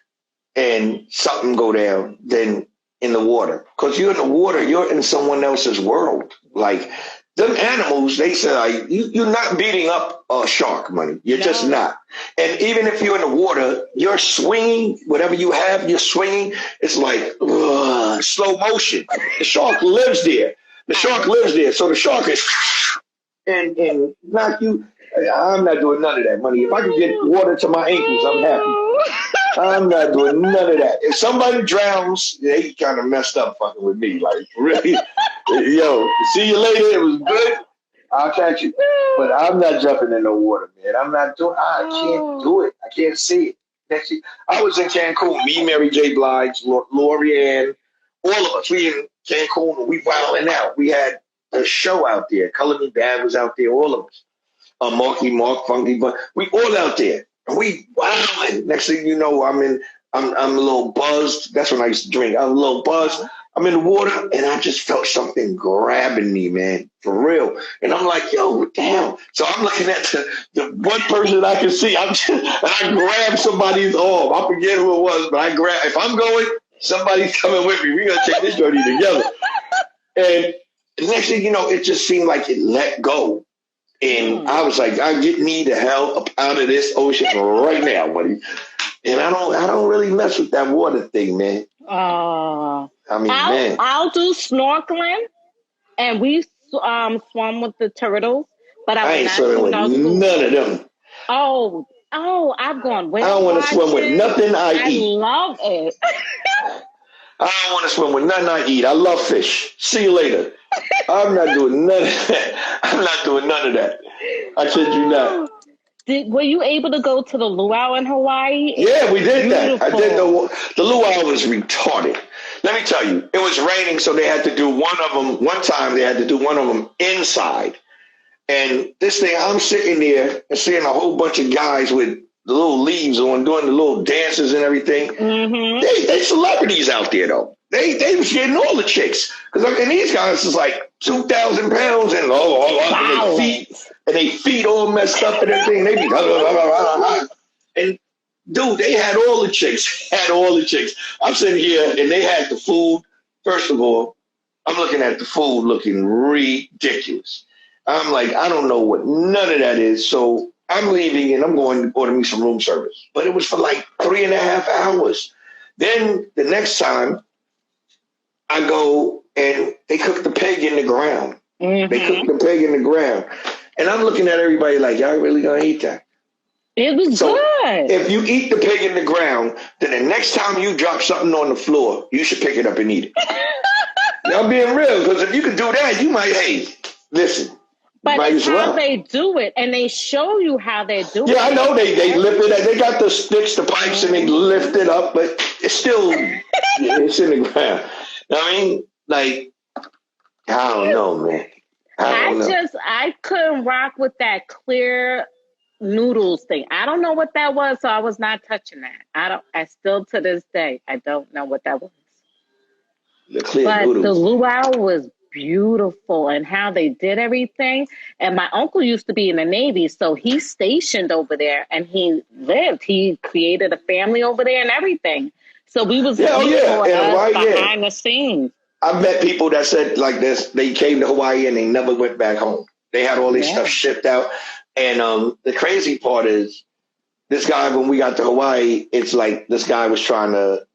and something go down than in the water. Because you're in the water, you're in someone else's world. Like, them animals, they say, like, you're not beating up a shark, money. You're just not. And even if you're in the water, you're swinging, whatever you have, you're swinging. It's like slow motion. The shark lives there. The shark lives there, so the shark is and knock you. I'm not doing none of that, money. If I can get water to my ankles, I'm happy. I'm not doing none of that. If somebody drowns, they kind of messed up fucking with me. Like, really, yo, see you later. It was good. I'll catch you. But I'm not jumping in the water, man. I'm not doing. I can't do it. I can't see it. I was in Cancun. Me, Mary J. Blige, Lorianne, all of us. We in Cancun, and we wilding out. We had a show out there. Color Me Bad was out there. All of us. Mark, Funky, but we all out there. And we wilding. Next thing you know, I'm a little buzzed. That's when I used to drink. I'm a little buzzed. I'm in the water, and I just felt something grabbing me, man, for real. And I'm like, yo, what the hell? So I'm looking at the one person I can see. And I grab somebody's arm. I forget who it was, but if I'm going, somebody's coming with me. We're going to take this journey together. And the next thing you know, it just seemed like it let go. And I was like, I need the hell up out of this ocean right now, buddy. And I don't really mess with that water thing, man. I'll do snorkeling, and we swum with the turtles, but I ain't swimming with none of them. Oh, I've gone way. I don't want to swim with nothing I eat. I love it. I don't want to swim with nothing I eat. I love fish. See you later. I'm not doing none of that. I'm not doing none of that. I kid you not. Were you able to go to the luau in Hawaii? Yeah, we did that. I did the luau was retarded. Let me tell you, it was raining, so they had to do one of them. One time they had to do one of them inside. And this thing, I'm sitting there and seeing a whole bunch of guys with the little leaves on, doing the little dances and everything. Mm-hmm. They celebrities out there, though. They was getting all the chicks. And these guys is like 2,000 pounds and and they feet all messed up and everything. They be and dude, they had all the chicks. I'm sitting here and they had the food. First of all, I'm looking at the food looking ridiculous. I'm like, I don't know what none of that is. So I'm leaving and I'm going to order me some room service. But it was for like 3.5 hours. Then the next time I go and they cook the pig in the ground. Mm-hmm. They cook the pig in the ground. And I'm looking at everybody like, y'all really gonna eat that? It was good. If you eat the pig in the ground, then the next time you drop something on the floor, you should pick it up and eat it. I'm being real, because if you can do that, you might, listen. But it's how they do it, and they show you how they do it. Yeah, I know they lift it. They got the sticks, the pipes, and they lift it up, but it's still it's in the ground. I mean, like, I don't know, man. I couldn't rock with that clear noodles thing. I don't know what that was, so I was not touching that. I still to this day, I don't know what that was. The clear noodles. The luau was beautiful and how they did everything. And my uncle used to be in the Navy, so he's stationed over there and he created a family over there and everything. So Yeah, oh he yeah, taught in us Hawaii, yeah. behind the scenes. I've met people that said like this, they came to Hawaii and they never went back home. They had all this Yeah. stuff shipped out. And the crazy part is this guy, when we got to Hawaii, it's like this guy was trying to,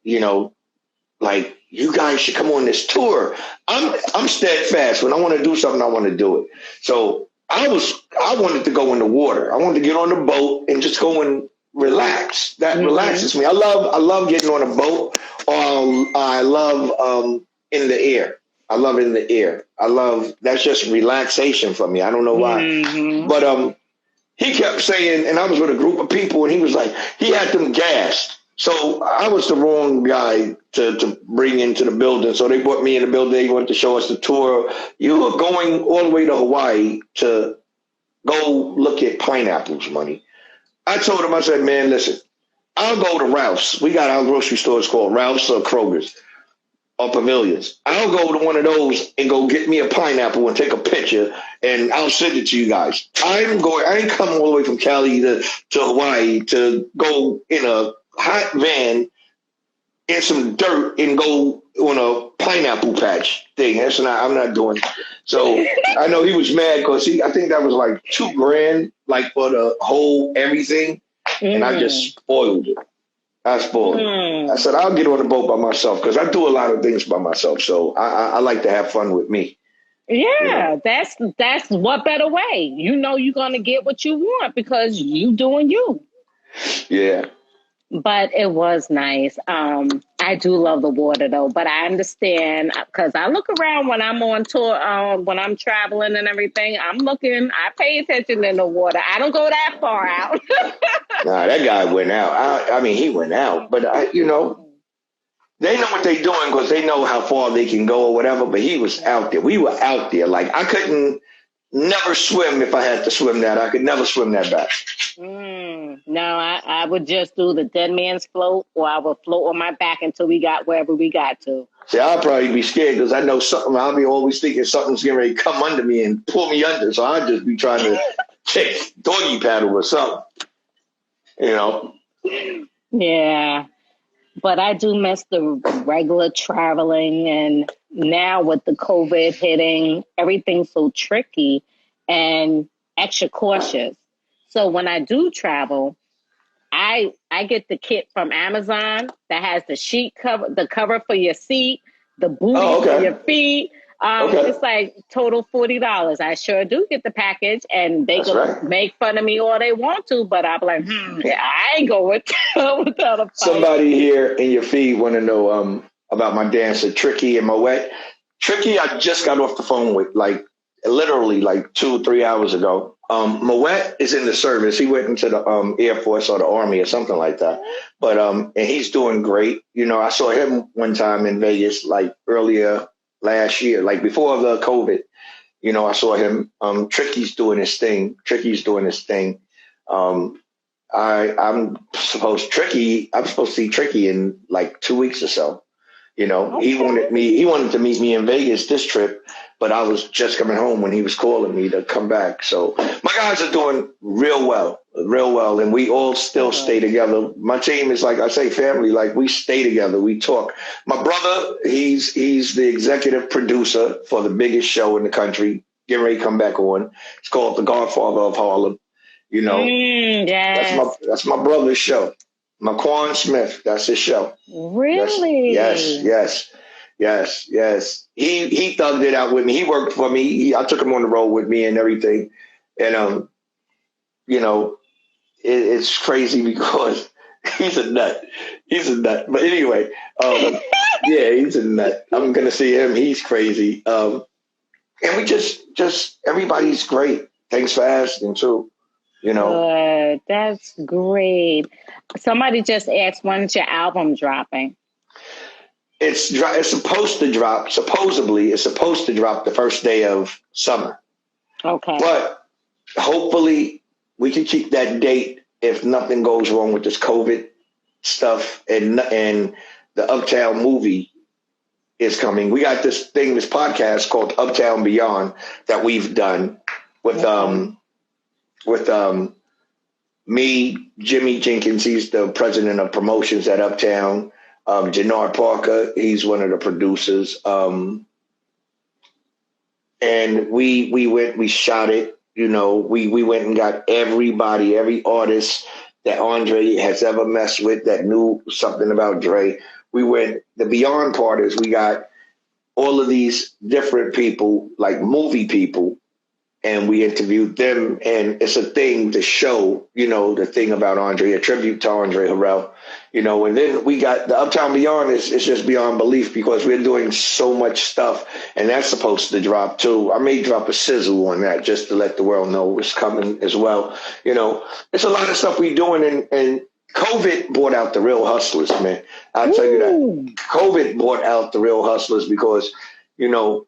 like, you guys should come on this tour. I'm steadfast. When I want to do something, I want to do it. So I wanted to go in the water. I wanted to get on the boat and just go and relax. That relaxes me. I love getting on a boat. I love in the air. I love in the air. That's just relaxation for me. I don't know why. But he kept saying, and I was with a group of people, and he was like, he had them gassed. So I was the wrong guy to bring into the building. So they brought me in the building. They wanted to show us the tour. You were going all the way to Hawaii to go look at pineapples, money. I told him, I said, man, listen, I'll go to Ralph's. We got our grocery stores called Ralph's or Kroger's or Pavilions. I'll go to one of those and go get me a pineapple and take a picture, and I'll send it to you guys. I ain't coming all the way from Cali to Hawaii to go in a hot van in some dirt and go on a pineapple patch thing. I'm not doing it. So I know he was mad because I think that was like $2,000, like for the whole everything. And I just spoiled it. I spoiled it. I said, I'll get on the boat by myself because I do a lot of things by myself. So I like to have fun with me. Yeah, that's what better way. You know you're going to get what you want because you doing you. Yeah. But it was nice. I do love the water though, but I understand because I look around when I'm on tour, when I'm traveling and everything. I pay attention in the water. I don't go that far out. Nah, that guy went out. I mean, he went out, but they know what they're doing because they know how far they can go or whatever. But he was out there. We were out there. Like I couldn't never swim if I had to swim that. I could never swim that back. No, I would just do the dead man's float, or I would float on my back until we got wherever we got to. See, I'll probably be scared because I know something. I'll be always thinking something's getting ready to come under me and pull me under. So I'll just be trying to take doggy paddle or something. Yeah. But I do miss the regular traveling. And now with the COVID hitting, everything's so tricky and extra cautious. So when I do travel, I get the kit from Amazon that has the sheet cover, the cover for your seat, the booty for your feet. It's like total $40. I sure do get the package, and they can make fun of me all they want to, but I'm like, I ain't going without a fight. Somebody here in your feed want to know about my dancer Tricky and Moet. Tricky, I just got off the phone with literally 2 or 3 hours ago. Moet is in the service. He went into the Air Force or the Army or something like that. But and he's doing great. I saw him one time in Vegas, earlier last year, before the COVID. I saw him. Tricky's doing his thing. I'm supposed to see Tricky in 2 weeks or so. He wanted to meet me in Vegas this trip, but I was just coming home when he was calling me to come back. So my guys are doing real well, and we all still stay together. My team is, like I say, family. We stay together, we talk. My brother, he's the executive producer for the biggest show in the country, getting ready to come back on. It's called The Godfather of Harlem. Yes. That's my brother's show. McQuan Smith, that's his show. Really? Yes. He thugged it out with me. He worked for me. I took him on the road with me and everything. And it's crazy because he's a nut. But anyway, he's a nut. I'm gonna see him. He's crazy. And we just everybody's great. Thanks for asking too. Good. That's great. Somebody just asked, when's your album dropping? It's supposed to drop. Supposedly, it's supposed to drop the first day of summer. Okay. But hopefully, we can keep that date if nothing goes wrong with this COVID stuff and the Uptown movie is coming. We got this podcast called Uptown Beyond that we've done with me, Jimmy Jenkins. He's the president of promotions at Uptown. Jannard Parker, he's one of the producers. And we shot it. You know, we went and got everybody, every artist that Andre has ever messed with that knew something about Dre. The Beyond part is we got all of these different people, like movie people, and we interviewed them. And it's a thing to show, you know, the thing about Andre, a tribute to Andre Harrell, you know. And then we got the Uptown Beyond is just beyond belief because we're doing so much stuff, and that's supposed to drop too. I may drop a sizzle on that just to let the world know it's coming as well. You know, it's a lot of stuff we're doing, and COVID brought out the real hustlers, man. I'll tell you that. COVID brought out the real hustlers because, you know,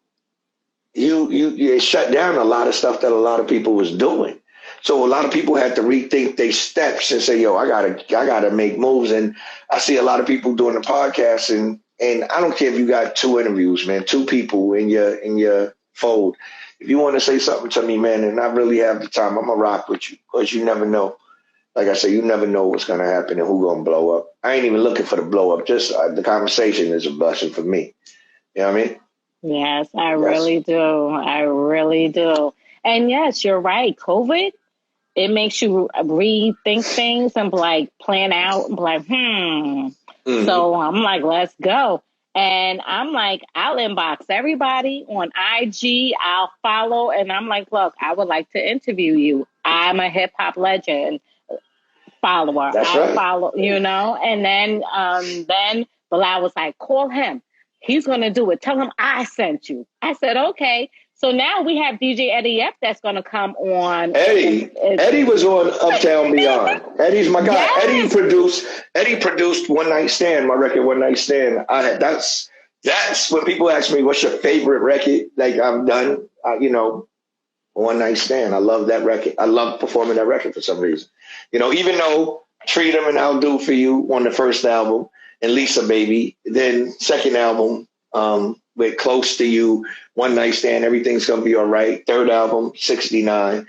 you shut down a lot of stuff that a lot of people was doing. So a lot of people had to rethink their steps and say, yo, I gotta make moves. And I see a lot of people doing the podcast, and I don't care if you got 2 interviews, man, 2 people in your fold. If you want to say something to me, man, and I really have the time, I'm gonna rock with you because you never know. Like I say, you never know what's going to happen and who's going to blow up. I ain't even looking for the blow up. Just the conversation is a blessing for me. You know what I mean? Yes, I really do. I really do. And yes, you're right. COVID, it makes you rethink things and like plan out and be like, Mm-hmm. So I'm like, let's go. And I'm like, I'll inbox everybody on IG. I'll follow. And I'm like, look, I would like to interview you. I'm a hip hop legend. Follower. I'll follow, you know, and then Bilal was like, call him. He's going to do it. Tell him I sent you. I said, okay. So now we have DJ Eddie F that's going to come on. Eddie was on Uptown Beyond. Eddie's my guy. Yes. Eddie produced One Night Stand, my record One Night Stand. That's when people ask me, what's your favorite record? Like I'm done, you know, One Night Stand. I love that record. I love performing that record for some reason. You know, even though Treat 'Em and I'll Do For You on the first album and Lisa Baby, then second album with Close to You, One Night Stand, Everything's Gonna Be All Right, third album, 69,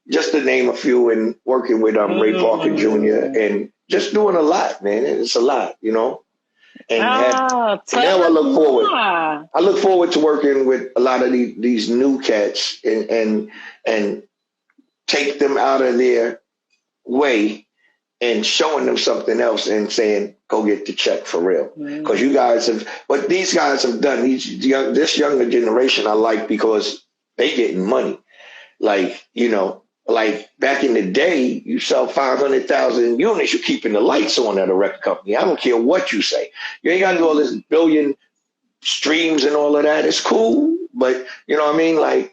just to name a few, and working with Ray Parker Jr. and just doing a lot, man. It's a lot, you know. And now I look forward. I look forward to working with a lot of these new cats and take them out of their way and showing them something else and saying, go get the check for real. Because you guys have, what these guys have done, this younger generation I like because they getting money. Like, you know, like back in the day, you sell 500,000 units, you're keeping the lights on at a record company. I don't care what you say. You ain't got to do all this billion streams and all of that. It's cool, but you know what I mean? Like,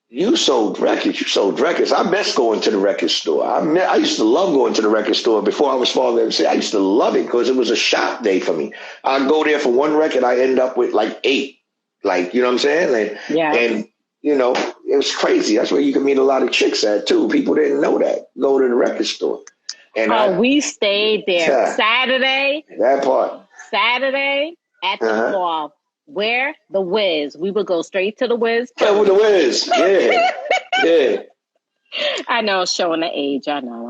you sold records. I miss going to the record store. I used to love going to the record store before I was Father MC. I used to love it because it was a shop day for me. I'd go there for one record. I end up with like 8. Like, you know what I'm saying? And you know, it was crazy. That's where you can meet a lot of chicks at too. People didn't know that. Go to the record store. And we stayed there Saturday. That part. Saturday at the mall. Where? The Wiz. We would go straight to the Wiz. Yeah, with the Wiz. Yeah. Yeah. I know, showing the age. I know.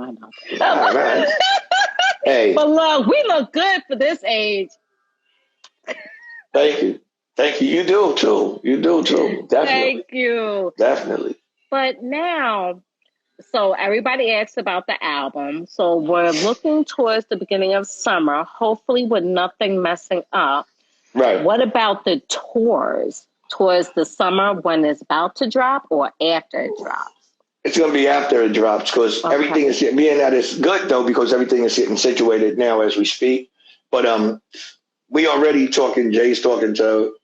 All right. Hey. But look, we look good for this age. Thank you. You do too. Definitely. Thank you. Definitely. But now, so everybody asks about the album. So we're looking towards the beginning of summer, hopefully with nothing messing up. Right. What about the tours towards the summer when it's about to drop or after it drops? It's going to be after it drops because everything is being that it's good though because everything is getting situated now as we speak. But we already talking. Jay's talking to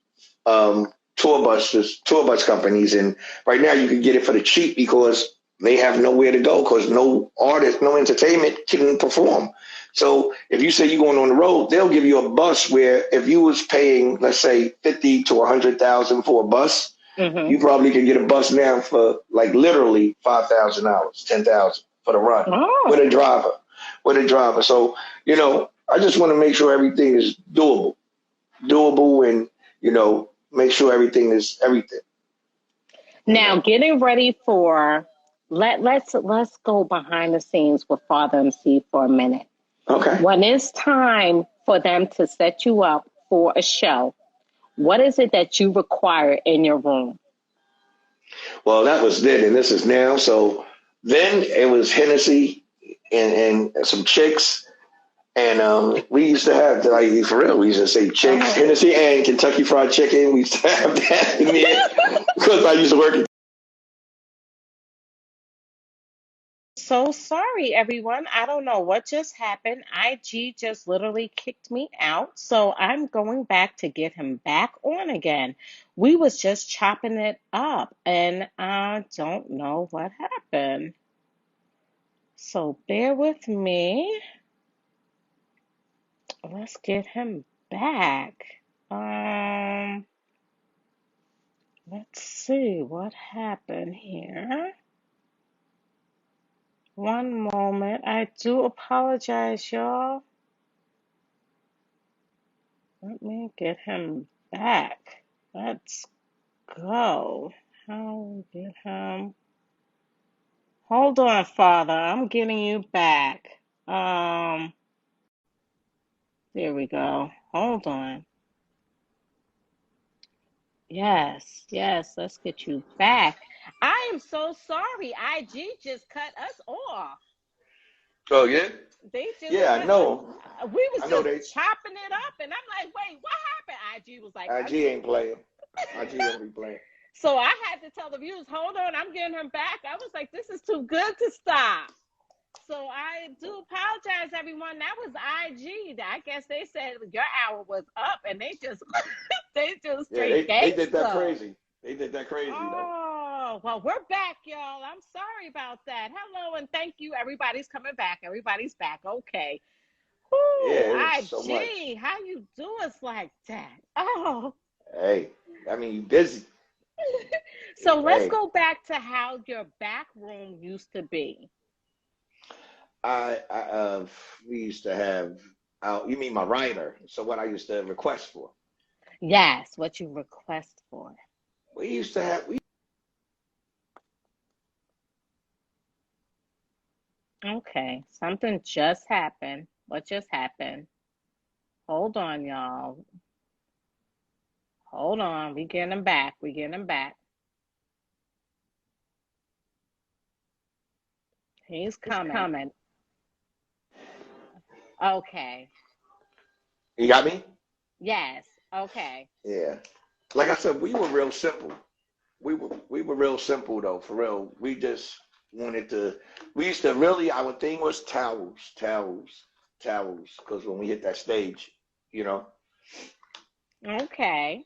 tour bus companies, and right now you can get it for the cheap because they have nowhere to go because no artist, no entertainment can perform. So if you say you're going on the road, they'll give you a bus where if you was paying, let's say 50 to 100,000 for a bus, you probably could get a bus now for like literally $5,000, 10,000 for the run with a driver. So, you know, I just want to make sure everything is doable and make sure everything is everything. Now, getting ready for let's go behind the scenes with Father MC for a minute. Okay. When it's time for them to set you up for a show, what is it that you require in your room? Well, that was then, and this is now. So then it was Hennessy and some chicks. And we used to have, like, for real, we used to say chicks, Hennessy and Kentucky Fried Chicken. We used to have that in there because I used to work. So sorry, everyone. I don't know what just happened. IG just literally kicked me out. So I'm going back to get him back on again. We was just chopping it up and I don't know what happened. So bear with me. Let's get him back. Um, let's see what happened here. One moment. I do apologize, y'all. Let me get him back. Let's go. How we get him? Hold on, Father. I'm getting you back. Um, there we go. Hold on. Yes, yes, let's get you back. I am so sorry. IG just cut us off. Oh yeah, They just yeah, I cut know. we was I know just chopping it up and I'm like, wait, what happened? IG was like, IG ain't playing. IG don't be playing. so I had to tell the viewers, hold on, I'm getting him back. I was like, this is too good to stop. So I do apologize, everyone. That was IG. I guess they said your hour was up, and they just they just Yeah, straight they did that gangster. crazy. They did that crazy though. Oh, well, we're back, y'all. I'm sorry about that. Hello, and thank you. Everybody's coming back. Everybody's back. Okay. Whoo, Yeah, it's so much. IG, how you do us like that? Oh. Hey, I mean, you busy. So let's Hey, go back to how your back room used to be. I we used to have. You mean my writer? So what I used to request for? Yes, what you request for. We used to have. Okay, something just happened. What just happened? Hold on, y'all. Hold on. We getting him back. We getting him back. He's coming. Okay. You got me? Yes. Okay. Yeah. Like I said, we were real simple. We were real simple though, for real. We just wanted to. We used to really. Our thing was towels. Because when we hit that stage, you know. Okay.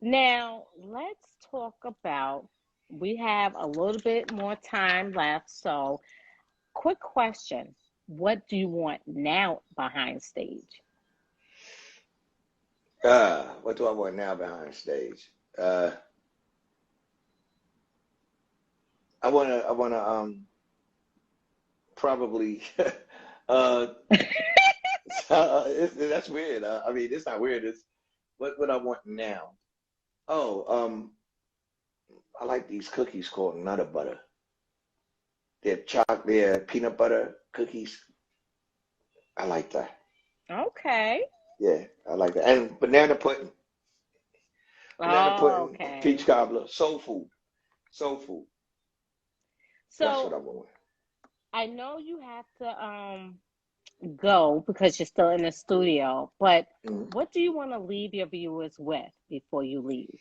Now, let's talk about, we have a little bit more time left. So, quick question. What do you want now behind stage? What do I want now behind stage? Uh, I wanna probably uh that's weird. I mean, it's not weird. It's what I want now. Oh, I like these cookies called Nutter Butter. They're peanut butter cookies. I like that. Okay. Yeah, I like that. And banana Oh, pudding, peach okay. cobbler, soul food, soul food. That's what So I want. I know you have to go because you're still in the studio, but Mhm. what do you want to leave your viewers with before you leave?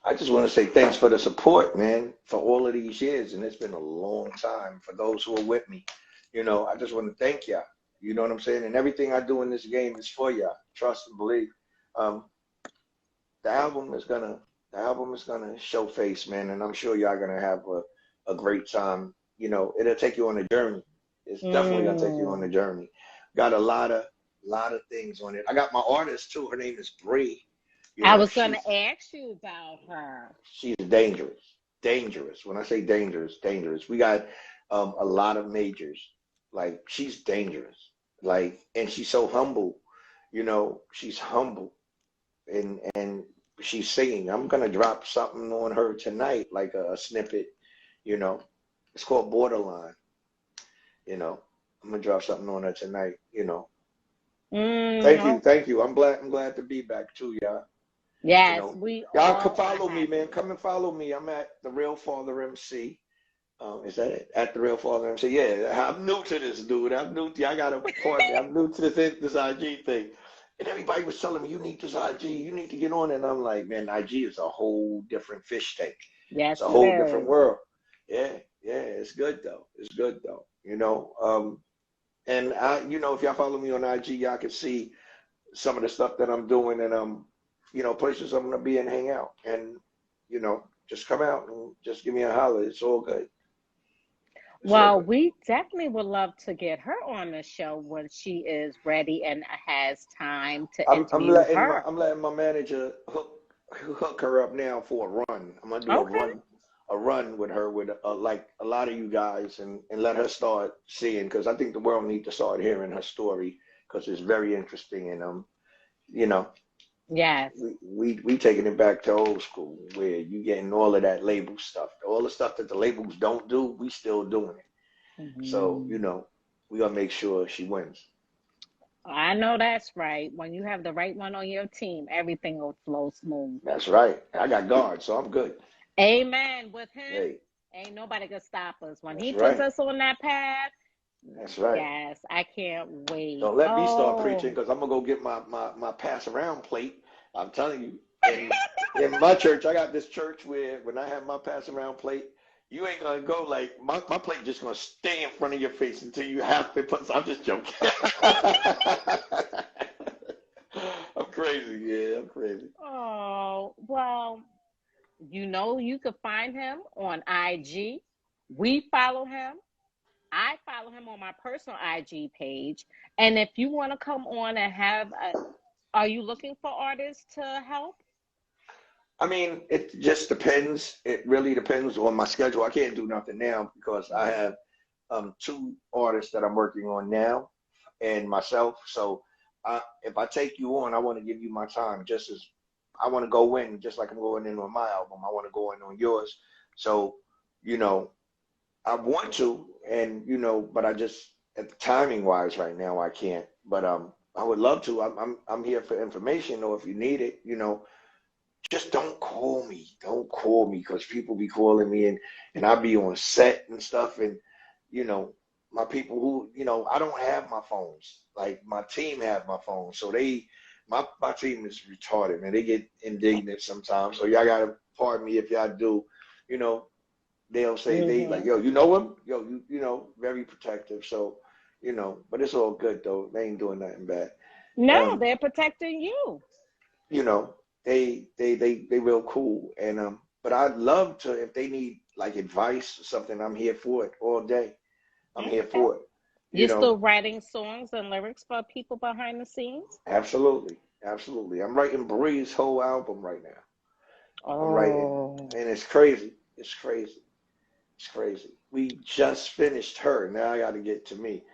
I just want to say thanks for the support, man, for all of these years, and it's been a long time for those who are with me. I just want to thank y'all. You know what I'm saying? And everything I do in this game is for y'all. Trust and believe. Um, the album is gonna the album is gonna show face, man, and I'm sure y'all gonna have a great time. It'll take you on a journey. It's definitely gonna take you on a Mm. journey. Got a lot of things on it. I got my artist too. Her name is Bree. I was going She's to ask you about her. she's dangerous. Dangerous. When I say dangerous, dangerous. We got a lot of majors. Like she's dangerous. Like, and she's so humble. She's humble. and she's singing. I'm gonna drop something on her tonight, like a snippet. You know, it's called Borderline. You know, I'm gonna drop something on her tonight. You know, thank you, Mm, thank you. I'm glad to be back too, y'all. You yes, know, we y'all can all are follow me, man. happy. Come and follow me. I'm at the Real Father MC. Is that it? At the Real Father MC? Yeah, I'm new to this, dude. I'm new. I gotta pardon me. I'm new to this IG thing. And everybody was telling me, you need this IG, you need to get on. And I'm like, man, IG is a whole different fish tank. It's Yes, a it whole different is. world. Yeah, yeah, it's good though. It's good though. And if y'all follow me on IG, y'all can see some of the stuff that I'm doing and places I'm gonna be and hang out. And just come out and just give me a holler. It's all good. It's all Well, good. we definitely would love to get her on the show when she is ready and has time to I'm interview letting my her. I'm letting my manager hook her up now for a run. I'm gonna do Okay. a run with her with like a lot of you guys and let her start seeing because I think the world needs to start hearing her story because it's very interesting and you know Yes. we taking it back to old school where you getting all of that label stuff, all the stuff that the labels don't do, we still doing it. So Mhm. we gotta make sure she wins. I know that's right. When you have the right one on your team, everything will flow smooth. That's right. I got guards, so I'm good. Amen. With him, Hey, ain't nobody can stop us. When that's he puts right. us on that path, That's right. yes, I can't wait. Don't let me start preaching Oh, because I'm gonna go get my pass around plate. I'm telling you, in my church, I got this church where when I have my pass around plate, you ain't gonna go like my plate just gonna stay in front of your face until you have to put. I'm just joking. I'm crazy. Yeah, I'm crazy. oh, well, you could find him on IG. We follow him. I follow him on my personal IG page. And if you want to come on and are you looking for artists to help? I mean, it just depends. It really depends on my schedule. I can't do nothing now because I Mhm. have two artists that I'm working on now and myself. So if I take you on, I want to give you my time just as I want to go in, just like I'm going in on my album. I want to go in on yours. So, you know, I want to, and but I just at the timing wise right now I can't. But I would love to. I'm here for information, or if you need it, just don't call me. Don't call me because people be calling me and I be on set and stuff and you know my people who I don't have my phones. Like my team have my phone, so my team is retarded, man. They get indignant sometimes. So y'all gotta pardon me if y'all do. You know they'll say they like Mhm. yo you know him yo very protective. So but it's all good though. They ain't doing nothing bad. No, Um, they're protecting you. you know, they real cool. And but I'd love to if they need like advice or something, I'm here for it all day. I'm here Okay. for it. You You're know, still writing songs and lyrics for people behind the scenes? absolutely, absolutely. I'm writing Bree's whole album right now. I'm writing, Oh, and it's crazy. It's crazy. It's crazy. We just finished her. Now I got to get to me.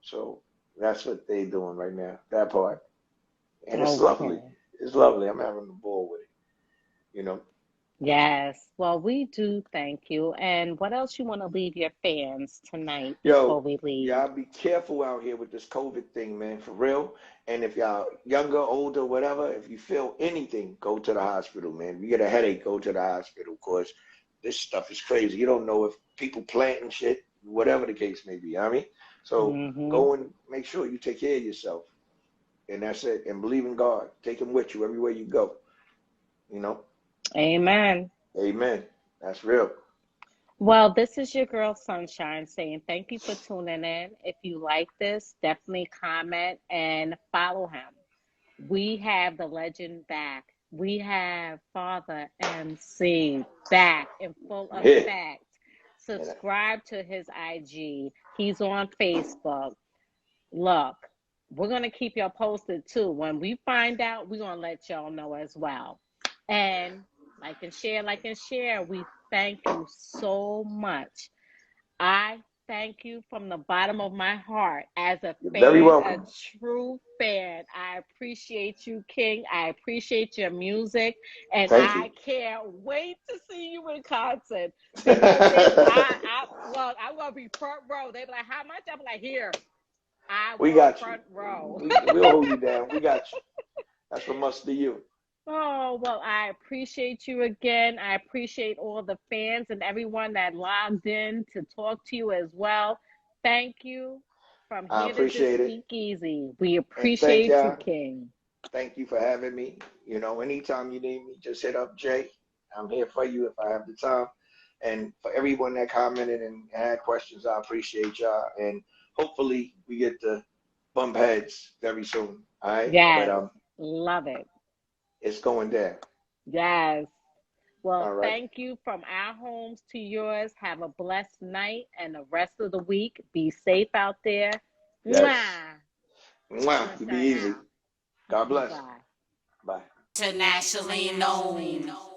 So that's what they doing right now. That part, and it's lovely. okay. It's lovely. I'm having a ball with it. You know. Yes. Well, we do thank you. And what else you want to leave your fans tonight before Yo, we leave? y'all be careful out here with this COVID thing, man, for real. And if y'all younger, older, whatever, if you feel anything, go to the hospital, man. If you get a headache, go to the hospital, cause this stuff is crazy. You don't know if people planting shit, whatever the case may be. You know what I mean, so Hmm. go and make sure you take care of yourself, and that's it. And believe in God. Take Him with you everywhere you go. You know, Amen. Amen. That's real. Well, this is your girl Sunshine saying thank you for tuning in. If you like this, definitely comment and follow him. We have the legend back. We have Father MC back in full Yeah. effect. And Subscribe to his IG. He's on Facebook. Look, we're going to keep y'all posted too. When we find out, we're going to let y'all know as well. And like and share, like and share. We thank you so much. I thank you from the bottom of my heart. As a You're very fan, a welcome. true fan, I appreciate you, King. I appreciate your music, and Thank you. I can't wait to see you in concert because well, I'm gonna be front row. They be like, "How much?" I'm like, "Here, I We want got you. front row." We'll hold you down. We got you. That's from us to you. Oh, well, I appreciate you again. I appreciate all the fans and everyone that logged in to talk to you as well. Thank you from I here to the appreciate it. speakeasy. We And thank appreciate you, y'all. King. Thank you for having me. You know, anytime you need me, just hit up Jay. I'm here for you if I have the time. And for everyone that commented and had questions, I appreciate y'all. And hopefully we get to bump heads very soon. All right. But Yes, love it. it's going down. Yes. Well, All right. thank you from our homes to yours. Have a blessed night and the rest of the week. Be safe out there. Yes. Mwah. I'm Mwah. going to You be sign easy. out. God bless. Bye. Bye. Internationally known.